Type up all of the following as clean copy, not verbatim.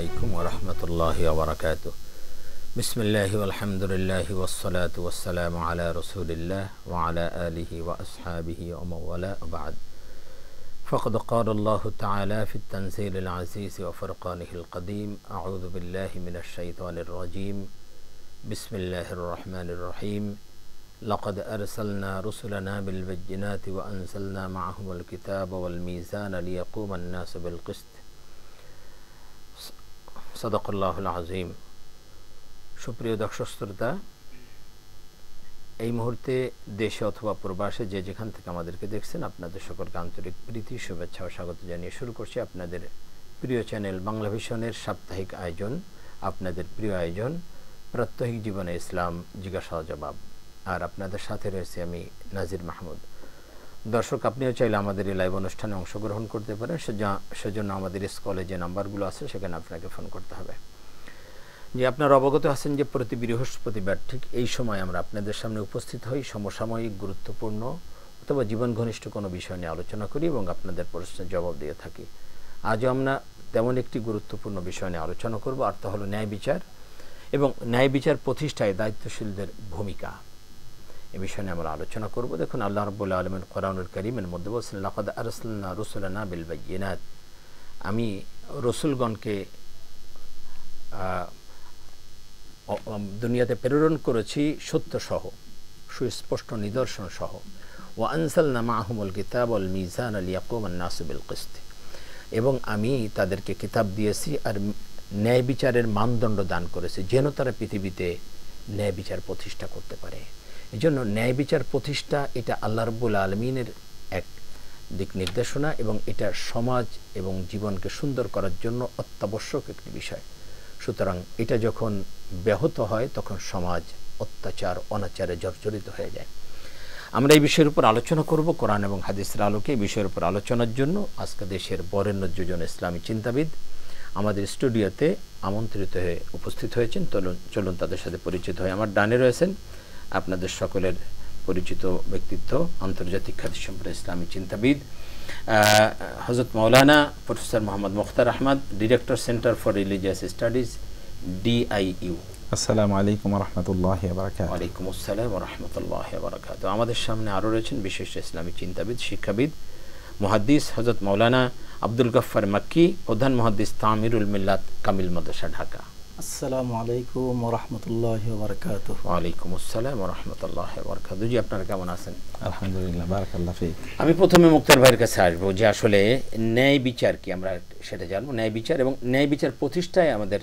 عليكم ورحمة الله وبركاته. بسم الله والحمد لله والصلاة والسلام على رسول الله وعلى آله وأصحابه ومن والاه وبعد. فقد قال الله تعالى في التنزيل العزيز وفرقانه القديم: أعوذ بالله من الشيطان الرجيم. بسم الله الرحمن الرحيم. لقد أرسلنا رسلنا بالبينات وأنزلنا معهم الكتاب والميزان ليقوم الناس بالقسط. সাদাকাল্লাহুল আযীম। সুপ্রিয় দর্শক শ্রোতা, এই মুহূর্তে দেশে অথবা প্রবাসে যে যেখান থেকে আমাদেরকে দেখছেন, আপনাদের সকলকে আন্তরিক প্রীতি, শুভেচ্ছা ও স্বাগত জানিয়ে শুরু করছি আপনাদের প্রিয় চ্যানেল বাংলা ভিশনের সাপ্তাহিক আয়োজন, আপনাদের প্রিয় আয়োজন প্রাত্যহিক জীবনে ইসলাম জিজ্ঞাসা জবাব। আর আপনাদের সাথে রয়েছে আমি নাজির মাহমুদ। দর্শক, আপনিও চাইলে আমাদের এই লাইভ অনুষ্ঠানে অংশগ্রহণ করতে পারেন। সেজন্য আমাদের স্কলে যে নাম্বারগুলো আছে সেখানে আপনাকে ফোন করতে হবে। যে আপনারা অবগত আছেন যে প্রতি বৃহস্পতিবার ঠিক এই সময় আমরা আপনাদের সামনে উপস্থিত হই, সমসাময়িক গুরুত্বপূর্ণ অথবা জীবন ঘনিষ্ঠ কোনো বিষয় নিয়ে আলোচনা করি এবং আপনাদের প্রশ্নের জবাব দিয়ে থাকি। আজও আমরা তেমন একটি গুরুত্বপূর্ণ বিষয় নিয়ে আলোচনা করব, আর তা হলো ন্যায় বিচার এবং ন্যায় বিচার প্রতিষ্ঠায় দায়িত্বশীলদের ভূমিকা। এই বিষয় নিয়ে আমরা আলোচনা করব। দেখুন, আল্লাহ রাব্বুল আলামিন কোরআনুল কারীমের মধ্যে বলছেন, লাকাদ আরসালনা রুসুলানা বিল বায়িনাত, আমি রসুলগণকে দুনিয়াতে প্রেরণ করেছি সত্যসহ, সুস্পষ্ট নিদর্শন সহ। ওয়া আনজালনা মাআহুমুল কিতাব ওয়াল মিজান লিয়াকুমান নাসু বিল কিসত, এবং আমি তাদেরকে কিতাব দিয়েছি আর ন্যায় বিচারের মানদণ্ড দান করেছি, যেন তারা পৃথিবীতে ন্যায় বিচার প্রতিষ্ঠা করতে পারে। এই জন্য ন্যায় বিচার প্রতিষ্ঠা এটা আল্লাহ রাব্বুল আলামিনের এক দিক নির্দেশনা এবং এটা সমাজ এবং জীবনকে সুন্দর করার জন্য অত্যাবশ্যক একটি বিষয়। সুতরাং এটা যখন ব্যাহত হয় তখন সমাজ অত্যাচার অনাচারে জর্জরিত হয়ে যায়। আমরা এই বিষয়ের উপর আলোচনা করব কোরআন এবং হাদিসের আলোকে। এই বিষয়ের উপর আলোচনার জন্য আজকে দেশের বরেণ্য দুজন ইসলামী চিন্তাবিদ আমাদের স্টুডিওতে আমন্ত্রিত হয়ে উপস্থিত হয়েছেন। চলুন তাদের সাথে পরিচিত হয়ে। আমার ডানে রয়েছেন আপনাদের সকলের পরিচিত ব্যক্তিত্ব, আন্তর্জাতিক খ্যাতিসম্পন্ন ইসলামী চিন্তাবিদ হযরত মাওলানা professor Mohammad Mukhtar Ahmad, director centre for religious studies, DIU। আসসালামু আলাইকুম ওয়া রাহমাতুল্লাহি ওয়া বারাকাতুহু। ওয়ালাইকুম আসসালাম ওয়া রাহমাতুল্লাহি ওয়া বারাকাতুহু। আমাদের সামনে আরও রয়েছেন বিশিষ্ট ইসলামী চিন্তাবিদ, শিক্ষাবিদ, মুহাদ্দিস হযরত মাওলানা আব্দুল গফফার মাক্কি, প্রধান মুহাদ্দিস তামিরুল মিল্লাত কামিল মাদ্রাসা, ঢাকা। আসসালামু আলাইকুম ওয়া রাহমাতুল্লাহি ওয়া বারাকাতুহু। ওয়ালাইকুম আসসালাম ওয়া রাহমাতুল্লাহি ওয়া বারাকাতুহু। জি, আপনারা কেমন আছেন? আলহামদুলিল্লাহ, বারাকাল্লাহু ফিক। আমি প্রথমে মুক্তার ভাইয়ের কাছে আসবো যে আসলে ন্যায় বিচার কি, আমরা সেটা জানবো। ন্যায় বিচার এবং ন্যায় বিচার প্রতিষ্ঠায় আমাদের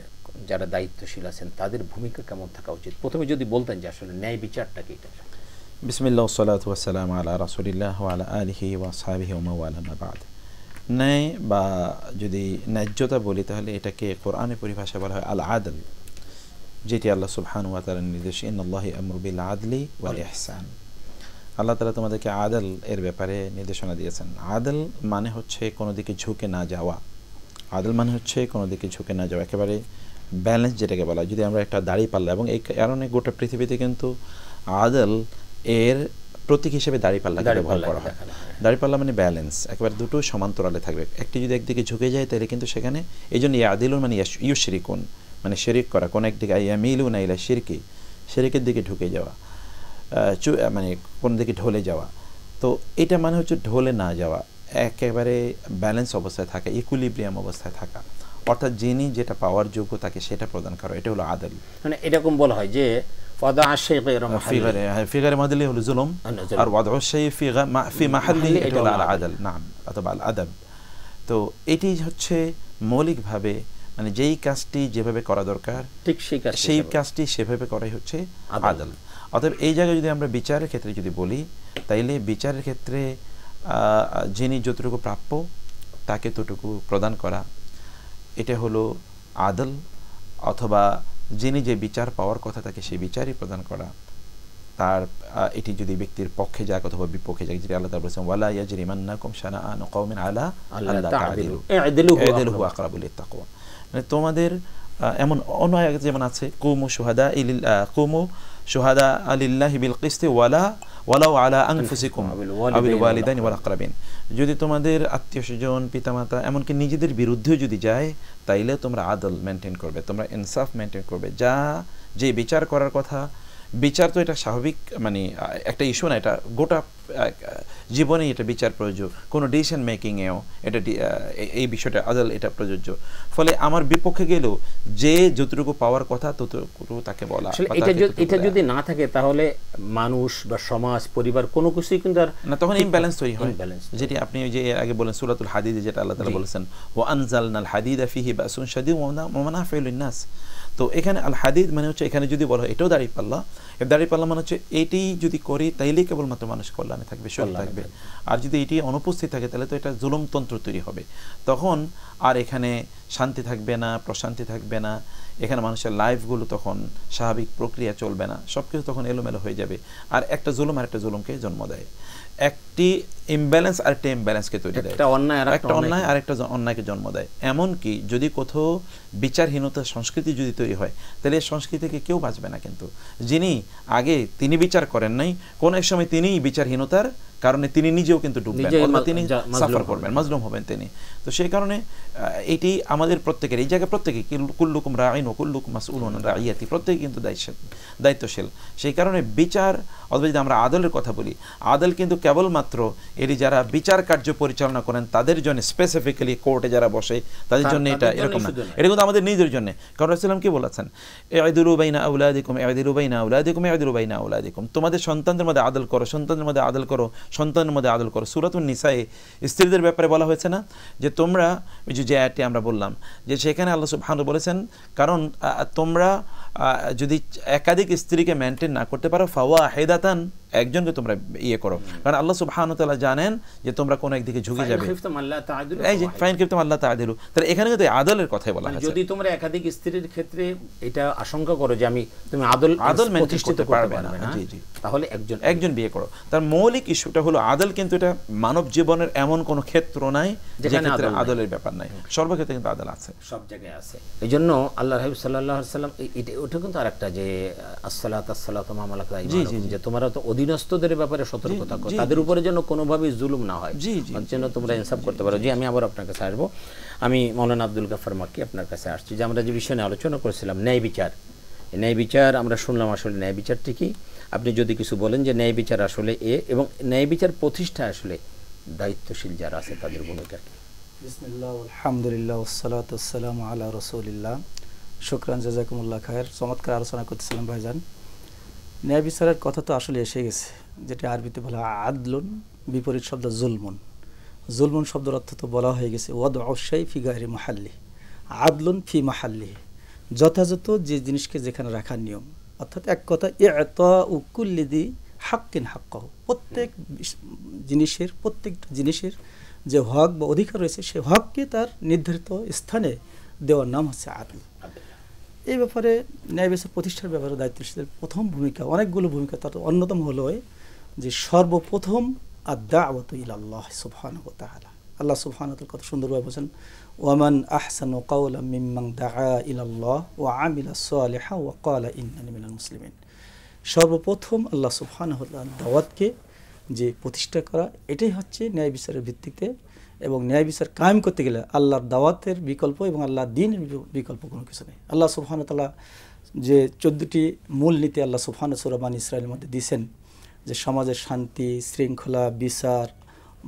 যারা দায়িত্বশীল আছেন তাদের ভূমিকা কেমন থাকা উচিত, প্রথমে যদি বলতেন যে আসলে ন্যায় বিচারটা কি। বিসমিল্লাহ ওয়াসসালাতু ওয়াসসালামু আলা রাসূলিল্লাহ ওয়া আলা আলিহি ওয়া আসহাবিহি ওয়া মান ওয়ালা, মা বা'দ। ন্যায় বা যদি ন্যায্যতা বলি তাহলে এটাকে কোরআনে পরিভাষা বলা হয় আল আদল, যেটি আল্লাহ সুবহানাহু ওয়া তাআলার নির্দেশ, ইন্নাল্লাহা ইয়া'মুরু বিল আদলি ওয়াল ইহসান। আল্লাহ তাআলা তোমাদেরকে আদল এর ব্যাপারে নির্দেশনা দিয়েছেন। আদল মানে হচ্ছে কোনো দিকে ঝুঁকে না যাওয়া। আদল মানে হচ্ছে কোনো দিকে ঝুঁকে না যাওয়া, একেবারে ব্যালেন্স যেটাকে বলা। যদি আমরা একটা দাঁড়িপাল্লা, এবং এই কারণে গোটা পৃথিবীতে কিন্তু আদল এর প্রতীক হিসেবে দাঁড়িপাল্লাকে ব্যবহার করা হয়। দাঁড়িপাল্লা মানে ব্যালেন্স, একেবারে দুটো সমান্তরালে থাকবে। একটি যদি একদিকে ঝুঁকে যায় তাহলে কিন্তু সেখানে, এই জন্য ইয়াদিলুন মানে ইউশরিকুন মানে শিরিক করা, কোন একদিকে ইয়ামিলুনা ইলা শিরকি, শিরকের দিকে ঢুকে যাওয়া, মানে কোন দিকে ঢলে যাওয়া। তো এটা মানে হচ্ছে ঢলে না যাওয়া, একেবারে ব্যালেন্স অবস্থায় থাকা, ইকুইলিব্রিয়াম অবস্থায় থাকা, অর্থাৎ যিনি যেটা পাওয়ার যোগ্য তাকে সেটা প্রদান করা, এটা হলো আদল। মানে এরকম বলা হয় যে ফিগারে মাদলি হলো জুলুম, আর ওয়াদউ শাই ফি মাহাল্লি এটা হলো আল আদল, নাম, অথবা আল আদব। তো এটি হচ্ছে মৌলিকভাবে, মানে যেই কাজটি যেভাবে করা দরকার ঠিক সেই কাজটি সেভাবে করাই হচ্ছে আদল। অতএব এই জায়গায় যদি আমরা বিচারের ক্ষেত্রে যদি বলি, তাইলে বিচারের ক্ষেত্রে যিনি যতটুকু প্রাপ্য তাকে ততটুকু প্রদান করা, এটা হলো আদল। অথবা যিনি যে বিচার পাওয়ার কথা তাকে সেই বিচারই প্রদান করা, তার এটি যদি ব্যক্তির পক্ষে যাক অথবা বিপক্ষে যাক, যেটা আল্লাহ তাআলা বলেছেন, ওয়ালা ইয়াজরিমান্নাকুম শানাআনু কওমিন আলা আল্লা তা'দিলু ই'দিলু হুয়া আকরাবু লিত-তাকওয়া। মানে তোমাদের এমন অন্য আয়াত যেমন আছে, কুমু শুহাদা লিল্লাহি বিল কিসতি ওয়ালাউ আলা আনফুসিকুম আবিল ওয়ালিদাইনি ওয়াল আকরাবিন, যদি তোমাদের আত্মীয়স্বজন পিতামাতা এমনকি নিজেদের বিরুদ্ধেও যদি যায় তাইলে তোমরা আদল মেনটেন করবে, তোমরা ইনসাফ মেনটেন করবে। যে বিচার করার কথা, বিচার তো এটা স্বাভাবিক মানে একটা ইস্যু না, এটা গোটা জীবনেই এটা বিচার প্রযোজ্য, কোনো ডিসিশন মেকিংয়েও এটা এই বিষয়টা আদল এটা প্রযোজ্য। ফলে আমার বিপক্ষে গেলেও যে যতটুকু পাওয়ার কথা ততটুকু তাকে বলা। এটা যদি না থাকে তাহলে মানুষ বা সমাজ পরিবার কোনো কিছুই কিন্তু না, তখন ইমব্যালেন্স তৈরি হয়। যেটি আপনি যে আগে বলেন সূরাতুল হাদিদে যেটা আল্লাহ তাআলা বলেছেন ওয়া আনজালনাল হাদিদা ফিহি বাসুন শাদীদ ওয়া মানাফিউ লিন-নাস। তো এখানে আল হাদিদ মানে হচ্ছে এখানে যদি বলা হয় এটাও দাঁড়িপাল্লা, দাঁড়িপাল্লা মানে হচ্ছে এটি যদি করি তাইলেই কেবলমাত্র মানুষ কল্যাণে থাকবে, সৎ থাকবে। আর যদি এটি অনুপস্থিত থাকে তাহলে তো এটা জুলুমতন্ত্র তৈরি হবে, তখন আর এখানে শান্তি থাকবে না, প্রশান্তি থাকবে না, এখানে মানুষের লাইফগুলো তখন স্বাভাবিক প্রক্রিয়া চলবে না, সব কিছু তখন এলোমেলো হয়ে যাবে। আর একটা জুলুম আর একটা জুলুমকে জন্ম দেয়, একটি ইমব্যালেন্স আর একটা ইমব্যালেন্সকে তৈরি দেয়, একটা অন্যায় আর একটা অন্যায়কে জন্ম দেয়। এমনকি যদি কোথাও বিচারহীনতা সংস্কৃতি যদি তৈরি হয় তাহলে এই সংস্কৃতি থেকে কেউ বাঁচবে না। কিন্তু যিনি আগে তিনি বিচার করেন নাই, কোন এক সময় তিনিই বিচারহীনতার কারণে তিনি নিজেও কিন্তু ডুববেন, তিনি সাফার করবেন, মাজলুম হবেন তিনি। তো সেই কারণে এটি আমাদের প্রত্যেকের, এই জায়গায় প্রত্যেকে কুল্লুকুম রাঈন ওয়া কুল্লুকুম মাসউলুন আন রাইয়াতি, প্রত্যেকে কিন্তু দায়িত্বশীল। সেই কারণে বিচার অথবা যদি আমরা আদলের কথা বলি, আদল কিন্তু কেবলমাত্র এটি যারা বিচার কার্য পরিচালনা করেন তাদের জন্য, স্পেসিফিক্যালি কোর্টে যারা বসে তাদের জন্য এটা এরকম না, এটা কিন্তু আমাদের নিজের জন্য। কারণ রাসূলুল্লাহ কি বলেছেন, ইদিলু বাইনা আওলাদিকুম ইদিলু বাইনা আওলাদিকুম ইদিলু বাইনা আওলাদিকুম, তোমাদের সন্তানদের মধ্যে আদল করো, সন্তানদের মধ্যে আদল করো, সন্তানের মধ্যে আদল করো। সূরাতুন নিসায়ে স্ত্রীদের ব্যাপারে বলা হয়েছে না যে তোমরা, যে আয়াতটি আমরা বললাম যে সেখানে আল্লাহ সুবহানাহু বলেছেন কারণ তোমরা যদি একাধিক স্ত্রীকে মেনটেন না করতে পারো ফাওয়াহিদাতান, একজনকে তোমরা ইয়ে করো, কারণ আল্লাহ সুবহানাহু ওয়া তাআলা জানেন যে তোমরা কোন একদিকে ঝুঁকে যাবে। এই যে ফাইন কিফতুম আল্লাহ তাআদিলু, তাহলে এখানে কিন্তু আদলের কথাই বলা হয়েছে। যদি তোমরা একাধিক স্ত্রীর ক্ষেত্রে এটা আশঙ্কা করো যে তুমি আদল প্রতিষ্ঠিত করতে পারবে না, তাহলে একজন বিয়ে করো। তার মৌলিক ইস্যুটা হলো আদল, কিন্তু এটা মানব জীবনের এমন কোন ক্ষেত্র নাই যেখানে আদলের ব্যাপার নাই, সর্বক্ষেত্রে কিন্তু আদল আছে, সব জায়গায় আছে। এইজন্য আল্লাহর হাবিব সাল্লাল্লাহু আলাইহি ওয়াসাল্লাম ওটা কিন্তু আরেকটা যে আসসালাতু মা মালাকাত আইমানুকুম, যে তোমরা তো অধীনস্থদের ব্যাপারে সতর্ক থাকো, তাদের উপরে যেন কোনোভাবেই জুলুম না হয়, যেন তোমরা ইনসাফ করতে পারো। জি, আমি আবার আপনার কাছে আসবো। আমি মাওলানা আব্দুল গাফফার মাক্কি আপনার কাছে আসছি যে আমরা যে বিষয় নিয়ে আলোচনা করেছিলাম ন্যায় বিচার, ন্যায় বিচার আমরা শুনলাম আসলে ন্যায় বিচারটি কি, আপনি যদি কিছু বলেন যে ন্যায় বিচার আসলে এবং ন্যায় বিচার প্রতিষ্ঠা আসলে দায়িত্বশীল যারা আছে তাদের ভূমিকা কি? বিসমিল্লাহ আলহামদুলিল্লাহ ওয়াসসালাতু ওয়াসসালামু আলা রাসূলিল্লাহ। শুকরান জাযাকুমুল্লাহ খায়ের। চমৎকার আলোচনা করতেছিলাম ভাইজান। ন্যায় বিচারের কথা তো আসলে এসে গেছে, যেটা আরবিতে বলা হয় আদলুন, বিপরীত শব্দ জুলমুন। জুলমুন শব্দের অর্থ তো বলা হয়ে গেছে ওয়াদউ শাই ফি গায়রি মাহাল্লি, আদলুন ফি মাহাল্লি, যথাযথ যে জিনিসকে যেখানে রাখার নিয়ম, অর্থাৎ এক কথা ইআতাউ কুল্লি দি হাক্কিন হাক্কাহু, প্রত্যেকটা জিনিসের যে হক বা অধিকার রয়েছে সেই হককে তার নির্ধারিত স্থানে দেওয়ার নাম হচ্ছে আদল। এই ব্যাপারে ন্যায় বিচার প্রতিষ্ঠার ব্যাপারে দায়িত্বশীলের প্রথম ভূমিকা, অনেকগুলো ভূমিকা, তার অন্যতম হলো যে সর্বপ্রথম আদ-দাওয়াতু ইলাল্লাহ সুবহানাহু ওয়া তাআলা। আল্লাহ সুবহানাহু ওয়া তাআলা কত সুন্দরভাবে বলেন, ওয়ামান আহসানু কাওলাম মিম্মান দাআ ইলাল্লাহ ওয়া আমিলা সালিহান ওয়া ক্বালা ইন্নানি মিনাল মুসলিমিন। সর্বপ্রথম আল্লাহ সুবহানাহু ওয়া তাআলার দাওয়াতকে যে প্রতিষ্ঠা করা, এটাই হচ্ছে ন্যায় বিচারের ভিত্তিতে। এবং ন্যায় বিচার কায়েম করতে গেলে আল্লাহর দাওয়াতের বিকল্প এবং আল্লাহর দ্বীনের বিকল্প কোনো কিছু নেই। আল্লাহ সুবহানাহু ওয়া তাআলা যে 14টি মূল নীতি আল্লাহ সুবহানাহু সূরা বানী ইসরাঈলের মধ্যে দিয়েছেন, যে সমাজের শান্তি, শৃঙ্খলা, বিচার,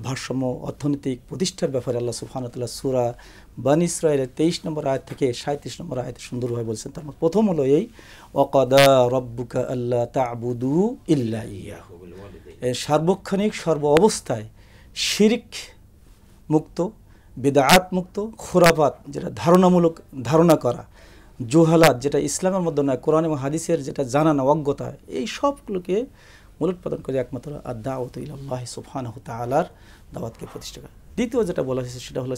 ভারসাম্য, অর্থনৈতিক প্রতিষ্ঠার ব্যাপারে আল্লাহ সুবহানাহু ওয়া তাআলা সূরা বানী ইসরাঈলের 23 নম্বর আয়াত থেকে 37 নম্বর আয়াতে সুন্দরভাবে বলছেন। তার মধ্যে প্রথম হলো এই ওয়াকাদা রাব্বুকা আল্লা তা'বুদু ইল্লা ইয়াহু, সার্বক্ষণিক সর্ব অবস্থায় শিরক মুক্ত, বিদআত মুক্ত, খুরাফাত যেটা ধারণামূলক ধারণা করা, জুহালাত যেটা ইসলামের মধ্যে নয়, কোরআন এবং হাদিসের যেটা জানা না, অজ্ঞতা, এই সবগুলোকে মূলোৎপাদন করে একমাত্র আদ-দাওয়াতু ইলাল্লাহ সুবহানাহু ওয়া তাআলার দাওয়াতকে প্রতিষ্ঠা করা। দ্বিতীয় যেটা বলা হয়েছে সেটা হলো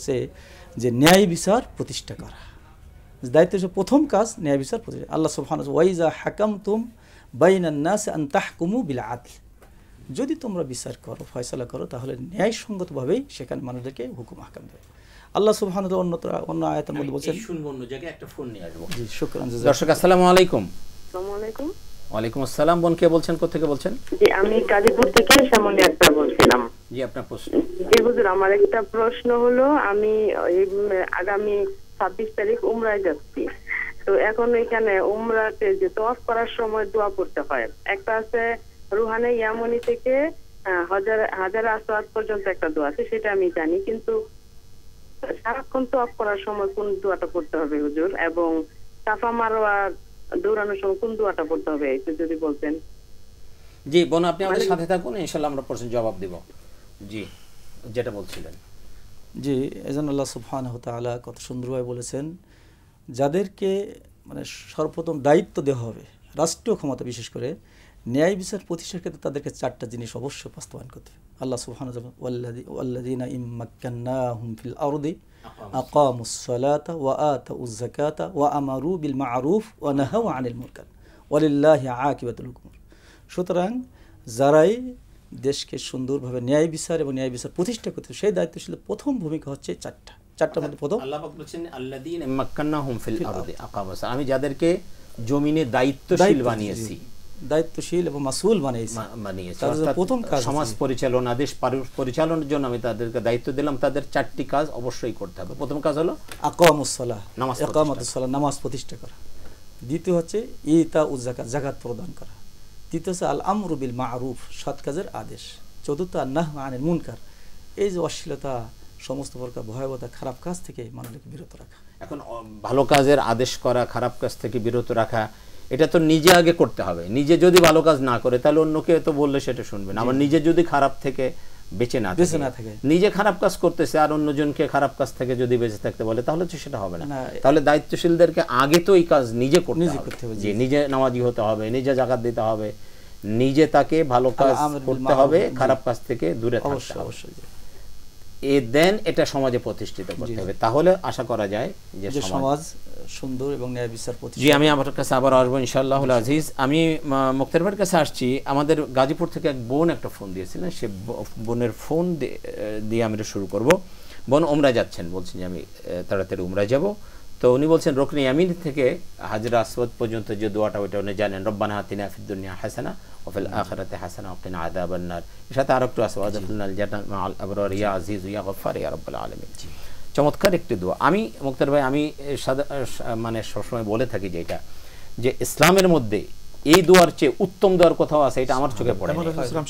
যে ন্যায় বিচার প্রতিষ্ঠা করা, দায়িত্ব হচ্ছে প্রথম কাজ ন্যায় বিচার প্রতিষ্ঠা। আল্লাহ সুবহানাহু ওয়া ইযা হাকামতুম বাইনান নাস আন তাহকুমু বিল আদল, যদি তোমরা বিচার করো, ফয়সালা করো, তাহলে ন্যায়সঙ্গতভাবেই সেখানে মানুষদেরকে হুকুম আহকাম দেবে। আল্লাহ সুবহানাহু ওয়া তাআলা অন্য আয়াতের মধ্যে বলেছেন, শুনবো অন্য জায়গায় একটা ফোন নিয়ে আসবো। জি, শুকরান। দর্শক আসসালামু আলাইকুম। আসসালামু আলাইকুম। ওয়ালাইকুম আসসালাম। বোন কে বলছেন, কোথেকে বলছেন? জি, আমি কাজীপুর থেকে শ্যামলী আক্তার বলছিলাম। জি, আপনার প্রশ্ন। জি হুজুর, আমার একটা প্রশ্ন হলো, আমি আগামী 26 তারিখ উমরায় যাচ্ছি। তো এখন এখানে উমরাতে যে তওয়াফ করার সময় দোয়া পড়তে হয়, একটা আছে রুহানে ইয়ামনি থেকে হাজার আসওয়াদ পর্যন্ত একটা দোয়া আছে, সেটা আমি জানি, কিন্তু সারাক্ষণ তওয়াফ করার সময় কোন দোয়াটা পড়তে হবে হুজুর, এবং সাফা মারওয়া দৌড়ানোর সময় কোন দোয়াটা পড়তে হবে, একটু যদি বলতেন। জি বোন, আপনি আমাদের সাথে থাকুন, ইনশাআল্লাহ আমরা প্রশ্নের জবাব দেব। জি, যেটা বলছিলেন। জি, এজন্য আল্লাহ সুবহানাহু ওয়া তাআলা কত সুন্দরভাবে বলেছেন, যাদেরকে মানে সর্বপ্রথম দায়িত্ব দেওয়া হবে, রাষ্ট্রীয় ক্ষমতা বিশেষ করে ন্যায় বিচার প্রতিষ্ঠার ক্ষেত্রে তাদেরকে 4টা জিনিস অবশ্যই বাস্তবায়ন করতে হবে। আল্লাহ সুবহানাহু ওয়া তাআলা ওয়াল্লাযীনা ইম্মাক্কান্নাহুম ফিল আরদি আকামুস সালাতা ওয়া আতাউয যাকাতা ওয়া আমারু বিল মা'রুফ ওয়া নাহাউ আনিল মুনকার ওয়ালিল্লাহি আকিবাতুল উমুর। সুতরাং যারাই দেশকে সুন্দরভাবে ন্যায় বিচার এবং ন্যায় বিচার প্রতিষ্ঠা করতে, সেই দায়িত্বশীল প্রথম ভূমিকা হচ্ছে 4টার মধ্যে প্রথম আল্লাহ পাক বলেছেন আল্লাযীনা মাক্কান্নাহুম ফিল আরদি আকামাস, আমি যাদেরকে জমিনে দায়িত্বশীল বানিয়েছি, দায়িত্বশীল এবং মাসউল বানিয়েছি। তাদের প্রথম কাজ সমাজ পরিচালনা, দেশ পরিচালনার জন্য আমি তাদেরকে দায়িত্ব দিলাম, তাদের 4টি কাজ অবশ্যই করতে হবে। প্রথম কাজ হলো আকামুস সালাহ, নামাজ সালাহ, নামাজ প্রতিষ্ঠা করা। দ্বিতীয় হচ্ছে ইতাউয যাকাত, যাকাত প্রদান করা। তৃতীয় হচ্ছে আল আমরু বিল মা'রুফ, সৎ কাজের আদেশ। চতুর্থ আন নাহু আনিল মুনকার, এই যে অশ্লীলতা, সমস্ত প্রকার ভয়াবহতা, খারাপ কাজ থেকে মানুষকে বিরত রাখা। এখন ভালো কাজের আদেশ করা, খারাপ কাজ থেকে বিরত রাখা, এটা তো নিজে আগে করতে হবে। নিজে যদি ভালো কাজ না করে তাহলে অন্যকে তো বললে সেটা শুনবে না। আবার নিজে যদি খারাপ থেকে বেঁচে না থাকে, নিজে খারাপ কাজ করতেছে আর অন্যজনকে খারাপ কাজ থেকে যদি বেঁচে থাকতে বলে, তাহলে তো সেটা হবে না। তাহলে দায়িত্বশীলদেরকে আগে তো এই কাজ নিজে করতে হবে, যে নিজে নামাজি হতে হবে, নিজে যাকাত দিতে হবে, নিজে তাকে ভালো কাজ করতে হবে, খারাপ কাজ থেকে দূরে থাকতে হবে, দেন এটা সমাজে প্রতিষ্ঠিত করতে হবে। তাহলে আশা করা যায় যে সমাজ সুন্দর এবং ন্যায় বিচার প্রতিষ্ঠা। জি, আমি আমার কাছে আবার আসবো ইনশাআল্লাহুল আজিজ। আমি মুক্তার ভাইয়ের কাছে আসছি। আমাদের গাজীপুর থেকে এক বোন একটা ফোন দিয়েছিলেন, সে বোনের ফোন দিয়ে আমরা শুরু করব। বোন উমরা যাচ্ছেন, বলছেন যে আমি তাড়াতাড়ি উমরা যাব। তো উনি বলছেন রুকনে ইয়ামিন থেকে হাজরা আসওয়াদ পর্যন্ত যে দোয়াটা, ওইটা উনি জানেন, রব্বানা আতিনা ফিদ দুনিয়া হাসানা ওয়া ফিল আখিরাতি হাসানা ওয়া কিনা আযাবান নার। এর সাথে আরেকটু আছে ওয়াদখিলনাল জান্নাত মাআল আবরার ইয়া আজিজ ইয়া গফফার ইয়া রাব্বুল আলামিন। চমৎকার একটি দোয়া। আমি মুক্তার ভাই, আমি মানে সবসময় বলে থাকি যেটা, যে ইসলামের মধ্যে এই দোয়ার চেয়ে উত্তম দোয়ার কোথাও আছে, এটা আমার চোখে পড়ে।